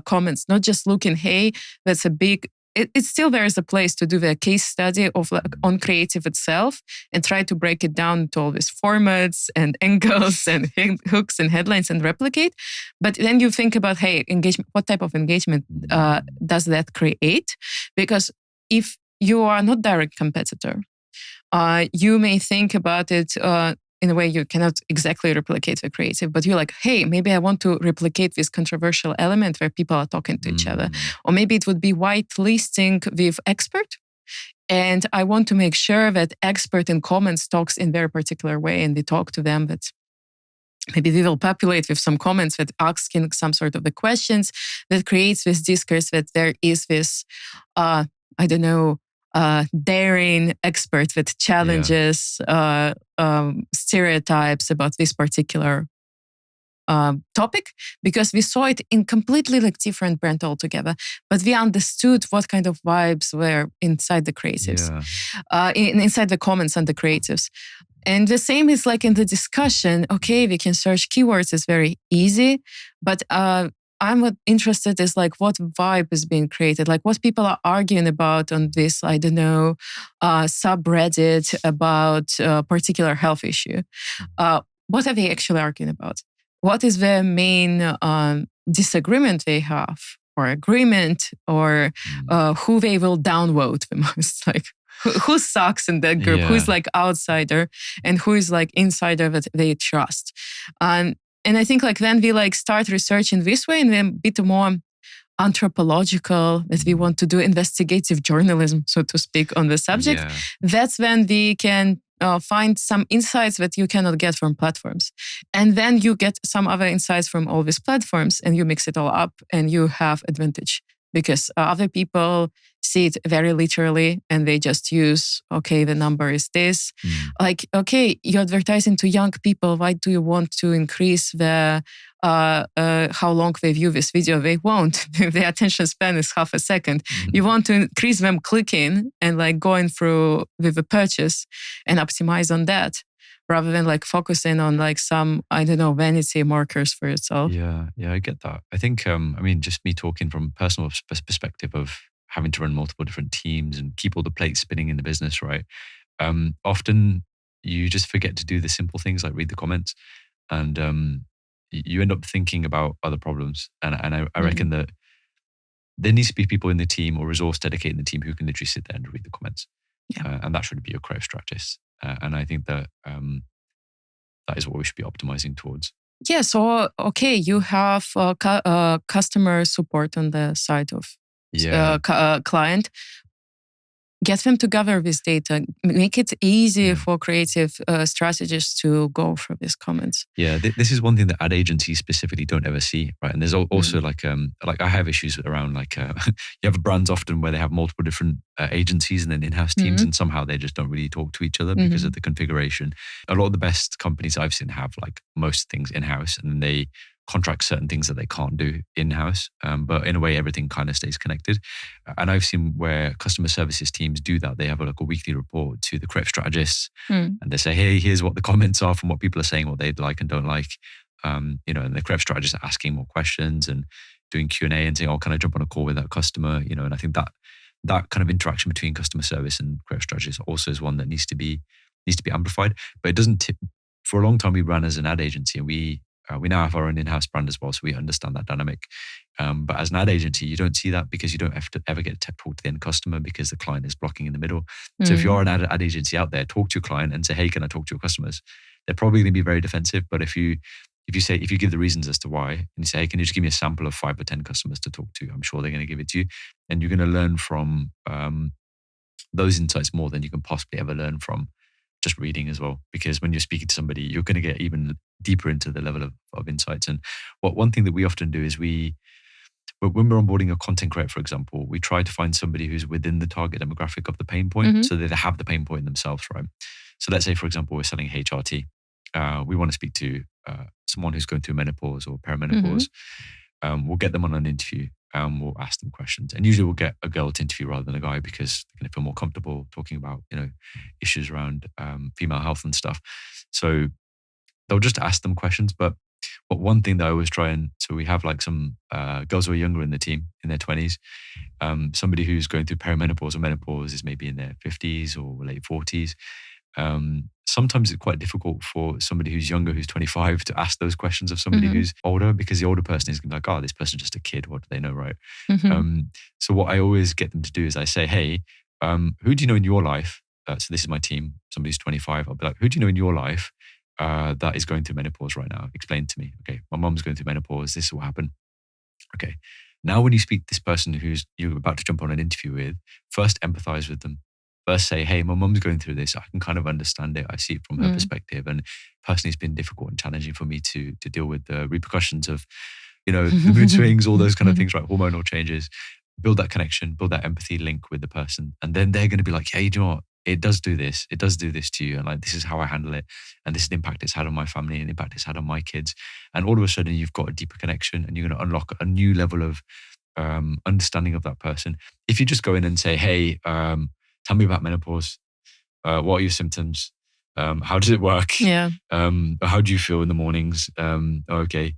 comments? Not just looking, hey, that's a big. It's still, there is a place to do the case study of like on creative itself and try to break it down into all these formats and angles and hooks and headlines and replicate. But then you think about, hey, engagement. What type of engagement does that create? Because if you are not direct competitor, you may think about it in a way you cannot exactly replicate the creative, but you're like, hey, maybe I want to replicate this controversial element where people are talking to each other. Or maybe it would be whitelisting with expert. And I want to make sure that expert in comments talks in very particular way and we talk to them that maybe we will populate with some comments that asking some sort of the questions that creates this discourse that there is this, daring expert that challenges stereotypes about this particular topic, because we saw it in completely like different brand altogether, but we understood what kind of vibes were inside the creatives, inside the comments and the creatives. And the same is like in the discussion. Okay, we can search keywords, it's very easy, but I'm interested is like what vibe is being created, like what people are arguing about on this, subreddit about a particular health issue. What are they actually arguing about? What is the main disagreement they have, or agreement, or who they will downvote the most? Like who sucks in that group? Who's like outsider and who is like insider that they trust? And I think like then we like start researching this way, and then a bit more anthropological, that we want to do investigative journalism, so to speak, on the subject. That's when we can find some insights that you cannot get from platforms. And then you get some other insights from all these platforms, and you mix it all up and you have advantage, because other people see it very literally and they just use, okay, the number is this. Like, okay, you're advertising to young people. Why do you want to increase the how long they view this video? They won't. Their attention span is half a second. You want to increase them clicking and like going through with a purchase and optimize on that, rather than like focusing on like some, vanity markers for yourself. Yeah, I get that. I think, just me talking from a personal perspective of having to run multiple different teams and keep all the plates spinning in the business, right? Often you just forget to do the simple things like read the comments, and you end up thinking about other problems. And I reckon that there needs to be people in the team or resource dedicated in the team who can literally sit there and read the comments. And that should be your creative strategist. And I think that that is what we should be optimizing towards. Yeah. So, okay, you have customer support on the side of client. Get them to gather this data. Make it easy for creative strategists to go for these comments. Yeah, this is one thing that ad agencies specifically don't ever see, right? And there's also like I have issues around you have brands often where they have multiple different agencies and then in-house teams, and somehow they just don't really talk to each other because of the configuration. A lot of the best companies I've seen have like most things in-house, and they contract certain things that they can't do in-house. But in a way, everything kind of stays connected. And I've seen where customer services teams do that. They have a weekly report to the creative strategists, and they say, hey, here's what the comments are from what people are saying, what they'd like and don't like. And the creative strategists are asking more questions and doing Q&A and saying, oh, can I jump on a call with that customer? And I think that kind of interaction between customer service and creative strategists also is one that needs to be amplified. But it doesn't for a long time we ran as an ad agency, and we now have our own in-house brand as well, so we understand that dynamic. But as an ad agency, you don't see that because you don't have to ever get to talk to the end customer because the client is blocking in the middle. So if you're an ad agency out there, talk to your client and say, hey, can I talk to your customers? They're probably going to be very defensive. But if you give the reasons as to why, and you say, hey, can you just give me a sample of 5 or 10 customers to talk to? I'm sure they're going to give it to you. And you're going to learn from those insights more than you can possibly ever learn from just reading as well, because when you're speaking to somebody, you're going to get even deeper into the level of insights. And one thing that we often do is when we're onboarding a content creator, for example, we try to find somebody who's within the target demographic of the pain point, so that they have the pain point themselves, right? So let's say, for example, we're selling HRT. We want to speak to someone who's going through menopause or perimenopause. We'll get them on an interview. We'll ask them questions, and usually we'll get a girl to interview rather than a guy because they're going to feel more comfortable talking about issues around female health and stuff. So they'll just ask them questions. But one thing that I always try so we have like some girls who are younger in the team, in their 20s. Somebody who's going through perimenopause or menopause is maybe in their 50s or late 40s. Sometimes it's quite difficult for somebody who's younger, who's 25, to ask those questions of somebody who's older, because the older person is going to be like, oh, this person's just a kid. What do they know, right? So what I always get them to do is I say, hey, who do you know in your life? So this is my team, somebody who's 25. I'll be like, who do you know in your life that is going through menopause right now? Explain to me. Okay, my mom's going through menopause. This will happen. Okay. Now, when you speak to this person who's you're about to jump on an interview with, first empathize with them. First say, hey, my mum's going through this. I can kind of understand it. I see it from her perspective. And personally, it's been difficult and challenging for me to deal with the repercussions of, the mood swings, all those kind of things, right? Hormonal changes. Build that connection, build that empathy link with the person. And then they're going to be like, hey, do you know what? It does do this. It does do this to you. And like, this is how I handle it. And this is the impact it's had on my family and the impact it's had on my kids. And all of a sudden you've got a deeper connection and you're going to unlock a new level of understanding of that person. If you just go in and say, hey, tell me about menopause. What are your symptoms? How does it work? Yeah. How do you feel in the mornings? Okay.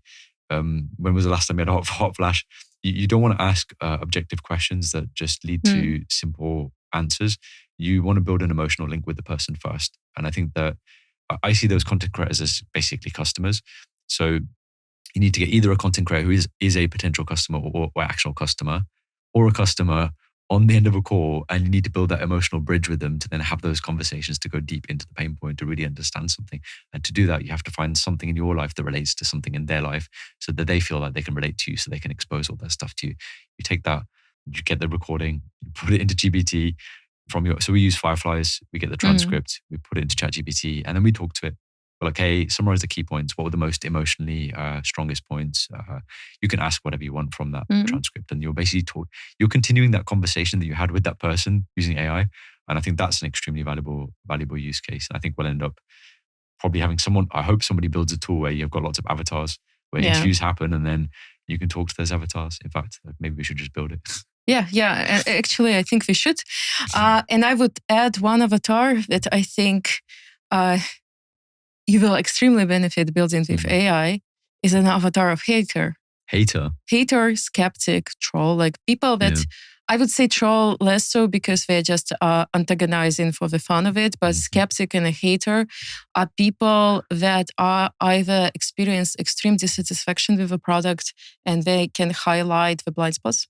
When was the last time you had a hot flash? You don't want to ask objective questions that just lead to simple answers. You want to build an emotional link with the person first. And I think that I see those content creators as basically customers. So you need to get either a content creator who is a potential customer or actual customer, or a customer on the end of a call, and you need to build that emotional bridge with them to then have those conversations to go deep into the pain point to really understand something. And to do that, you have to find something in your life that relates to something in their life so that they feel like they can relate to you, so they can expose all that stuff to you. You take that, you get the recording, you put it into GPT so we use Fireflies, we get the transcript, we put it into ChatGPT, and then we talk to it. We're like, hey, summarize the key points. What were the most emotionally strongest points? You can ask whatever you want from that transcript, and you're basically you're continuing that conversation that you had with that person using AI. And I think that's an extremely valuable use case. And I think we'll end up probably having I hope somebody builds a tool where you've got lots of avatars where interviews happen, and then you can talk to those avatars. In fact, maybe we should just build it. Yeah. Actually, I think we should. And I would add one avatar that I think you will extremely benefit building with AI is an avatar of hater. Hater, skeptic, troll, like people that I would say troll less so because they're just antagonizing for the fun of it. But skeptic and a hater are people that are either experience extreme dissatisfaction with a product and they can highlight the blind spots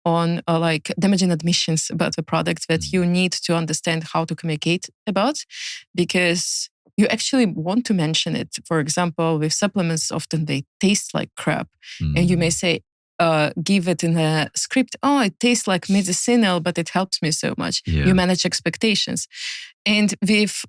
on like damaging admissions about the product that you need to understand how to communicate about, because you actually want to mention it. For example, with supplements, often they taste like crap. And you may say, give it in a script, oh, it tastes like medicinal, but it helps me so much. You manage expectations. And with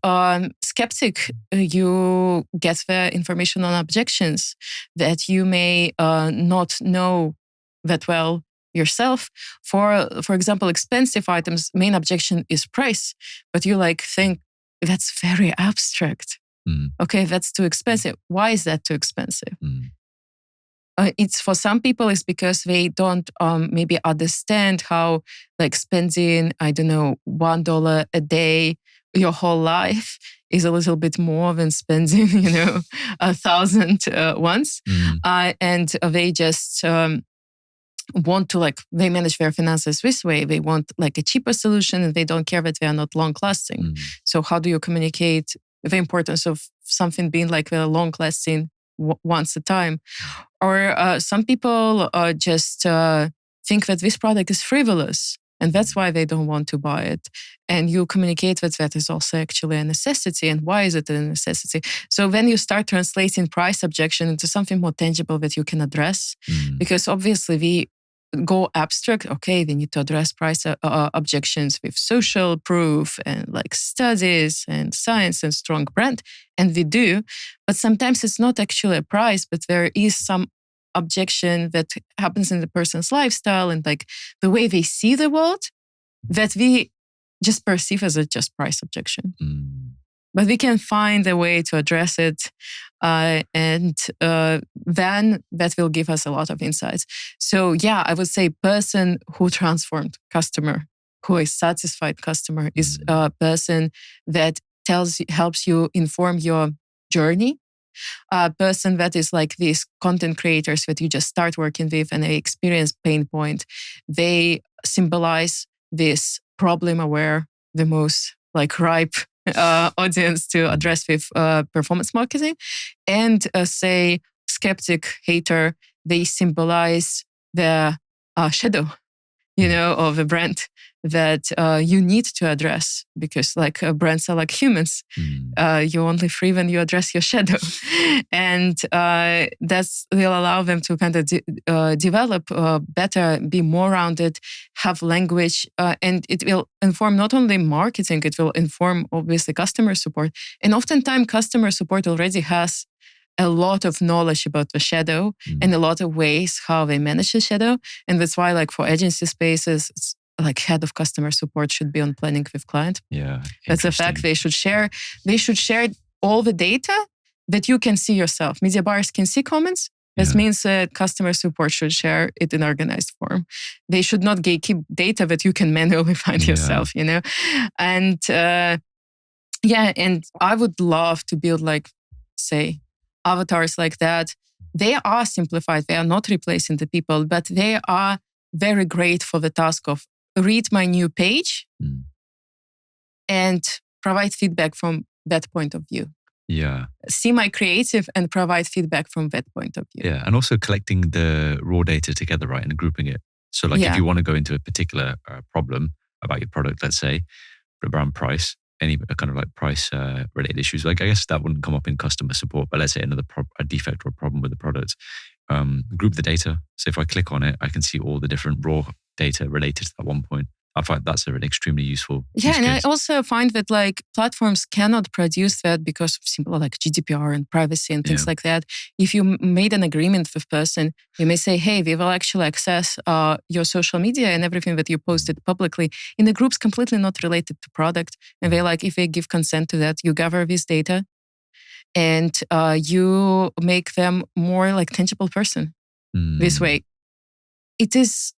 skeptic, you get the information on objections that you may not know that well yourself. For example, expensive items, main objection is price, but you think, that's very abstract. Okay, that's too expensive. Why is that too expensive? It's for some people, it's because they don't maybe understand how spending, I don't know, $1 a day your whole life is a little bit more than spending, 1,000 once. And they just want to they manage their finances this way. They want a cheaper solution and they don't care that they are not long lasting. So how do you communicate the importance of something being a long lasting once a time? Or some people just think that this product is frivolous and that's why they don't want to buy it. And you communicate that is also actually a necessity. And why is it a necessity? So when you start translating price objection into something more tangible that you can address, because obviously we go abstract, okay, we need to address price objections with social proof and studies and science and strong brand. And we do, but sometimes it's not actually a price, but there is some objection that happens in the person's lifestyle and the way they see the world that we just perceive as a just price objection. But we can find a way to address it, and then that will give us a lot of insights. So yeah, I would say person who transformed customer, who is satisfied customer, is a person that helps you inform your journey. A person that is these content creators that you just start working with and they experience pain point. They symbolize this problem aware, the most ripe audience to address with performance marketing. And say skeptic, hater, they symbolize the shadow, of the brand that you need to address, because like brands are like humans. You're only free when you address your shadow. And that will allow them to kind of develop better, be more rounded, have language, and it will inform not only marketing, it will inform obviously customer support. And oftentimes customer support already has a lot of knowledge about the shadow and a lot of ways how they manage the shadow. And that's why like for agency spaces, it's like head of customer support should be on planning with client. Yeah. That's a fact. They should share all the data that you can see yourself. Media buyers can see comments. That means that customer support should share it in organized form. They should not gatekeep data that you can manually find yourself, you know? And and I would love to build like, say, avatars like that. They are simplified. They are not replacing the people, but they are very great for the task of read my new page and provide feedback from that point of view. Yeah. See my creative and provide feedback from that point of view. Yeah. And also collecting the raw data together, right? And grouping it. So like if you want to go into a particular problem about your product, let's say around price, any kind of like price related issues, like I guess that wouldn't come up in customer support, but let's say a defect or a problem with the product, group the data. So if I click on it, I can see all the different raw data related to that one point. I find that's an extremely useful use and case. I also find that like platforms cannot produce that because of simple like GDPR and privacy and things like that. If you made an agreement with person, you may say, hey, we will actually access your social media and everything that you posted publicly in the groups completely not related to product. And they like, if they give consent to that, you gather this data and you make them more like tangible person this way. It is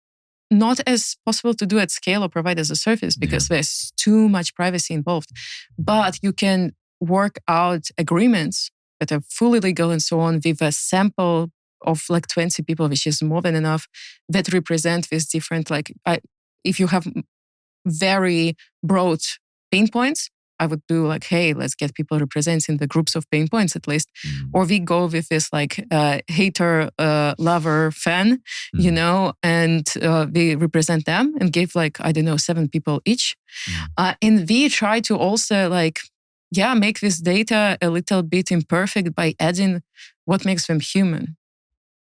not as possible to do at scale or provide as a service because there's too much privacy involved. But you can work out agreements that are fully legal and so on with a sample of like 20 people, which is more than enough, that represent this different, like if you have very broad pain points, I would do like, hey, let's get people representing the groups of pain points at least. Or we go with this like hater, lover, fan, you know, and we represent them and give like, I don't know, 7 people each. And we try to also like, make this data a little bit imperfect by adding what makes them human.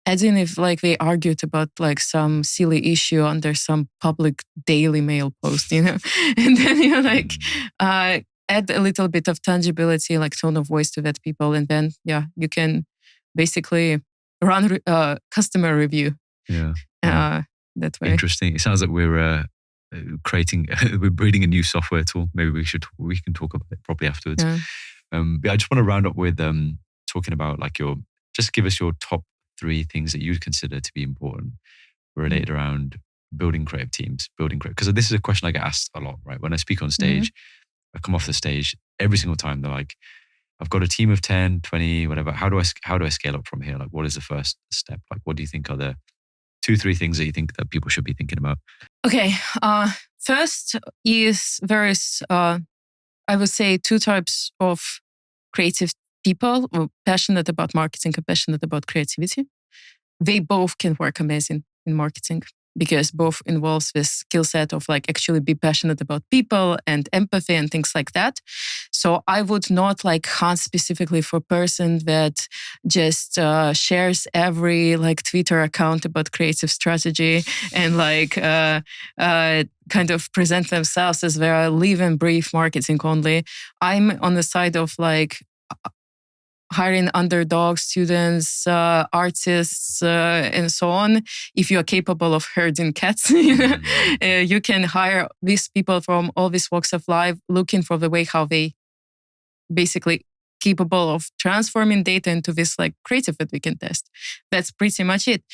Adding if like they argued about like some silly issue under some public Daily Mail post, you know, and then you're like, add a little bit of tangibility, like tone of voice to that people. And then, you can basically run customer review that way. Interesting. It sounds like we're we're breeding a new software tool. Maybe we can talk about it properly afterwards. But I just want to round up with talking about like just give us your top 3 things that you'd consider to be important related around building creative teams, because this is a question I get asked a lot, right? When I speak on stage, I come off the stage every single time. They're like, I've got a team of 10, 20, whatever. How do I scale up from here? Like, what is the first step? Like, what do you think are the 2-3 things that you think that people should be thinking about? Okay. First is there is, I would say 2 types of creative people who are passionate about marketing and passionate about creativity. They both can work amazing in marketing because both involves this skill set of like actually be passionate about people and empathy and things like that. So I would not like hunt specifically for a person that just shares every like Twitter account about creative strategy and like kind of present themselves as they live and breathe marketing only. I'm on the side of like hiring underdog students, artists, and so on. If you are capable of herding cats, you can hire these people from all these walks of life, looking for the way how they basically capable of transforming data into this like creative that we can test. That's pretty much it.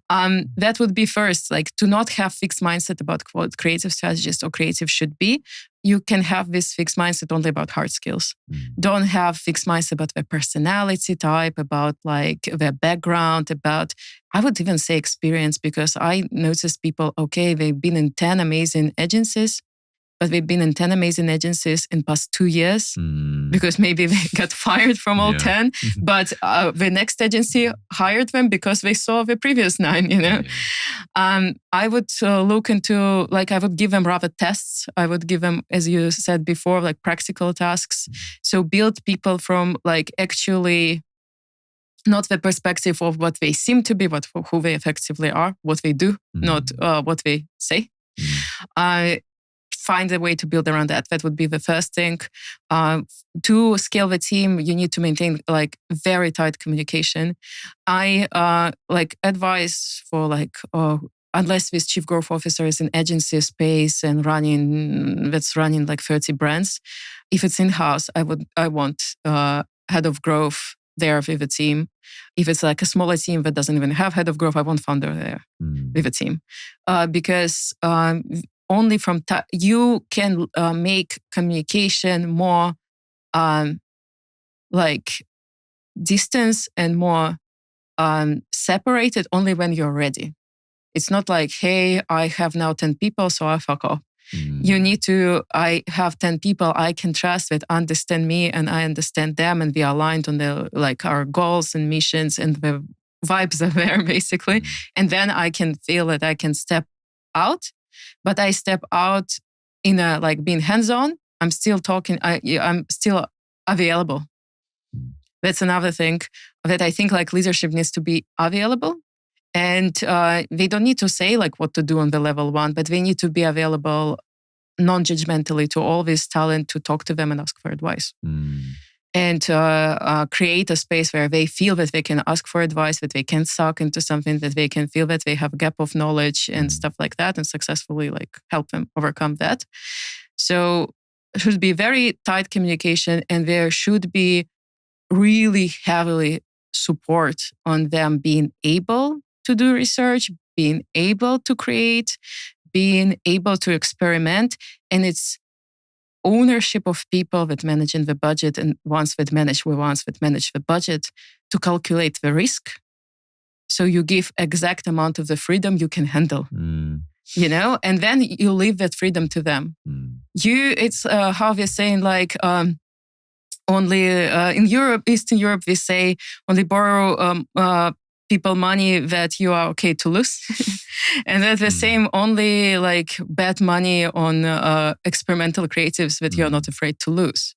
That would be first, like to not have fixed mindset about what creative strategist or creative should be. You can have this fixed mindset only about hard skills. Don't have fixed mindset about their personality type, about like their background, about, I would even say experience, because I noticed people, okay, they've been in 10 amazing agencies, but they've been in 10 amazing agencies in past 2 years because maybe they got fired from all 10, but the next agency hired them because they saw the previous 9, you know? I would look into, like, I would give them rather tests. I would give them, as you said before, like practical tasks. So build people from like actually not the perspective of what they seem to be, but who they effectively are, what they do, not what they say. Find a way to build around that. That would be the first thing. To scale the team, you need to maintain like very tight communication. I like advise for like, unless this chief growth officer is in agency space and running like 30 brands. If it's in-house, I want head of growth there with the team. If it's like a smaller team that doesn't even have head of growth, I want founder there with a team. Because only from you can make communication more like distance and more separated only when you're ready. It's not like, hey, I have now 10 people, so I fuck off. You need to, I have 10 people I can trust that understand me and I understand them, and we are aligned on the like our goals and missions, and the vibes are there basically. And then I can feel that I can step out, but I step out in a like being hands-on. I'm still talking, I'm still available. That's another thing that I think like leadership needs to be available. And they don't need to say like what to do on the level one, but they need to be available non-judgmentally to all this talent, to talk to them and ask for advice. And create a space where they feel that they can ask for advice, that they can suck into something, that they can feel that they have a gap of knowledge and stuff like that, and successfully like help them overcome that. So it should be very tight communication, and there should be really heavily support on them being able to do research, being able to create, being able to experiment. And it's ownership of people that managing the budget, and ones that manage the budget, to calculate the risk. So you give exact amount of the freedom you can handle, you know, and then you leave that freedom to them. It's how we're saying like, only in Europe, Eastern Europe, we say only borrow people money that you are okay to lose. And that's the same, only like bet money on experimental creatives that you're not afraid to lose.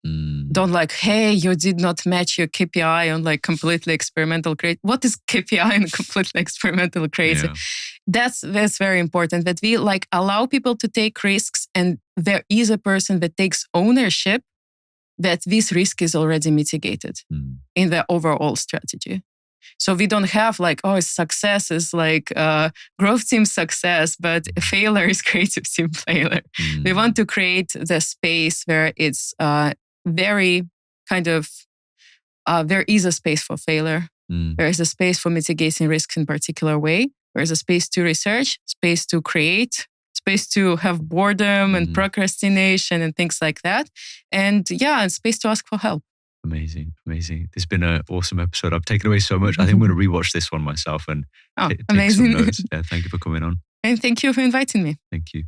Don't like, hey, you did not match your KPI on like completely experimental creative. What is KPI and completely experimental creative? Yeah. That's very important, that we like allow people to take risks, and there is a person that takes ownership that this risk is already mitigated in the overall strategy. So we don't have like, oh, success is like growth team success, but failure is creative team failure. We want to create the space where it's very kind of, there is a space for failure. There is a space for mitigating risks in particular way. There is a space to research, space to create, space to have boredom and procrastination and things like that. And and space to ask for help. Amazing. This has been an awesome episode. I've taken away so much. I think I'm going to rewatch this one myself and take some notes. Yeah, thank you for coming on. And thank you for inviting me. Thank you.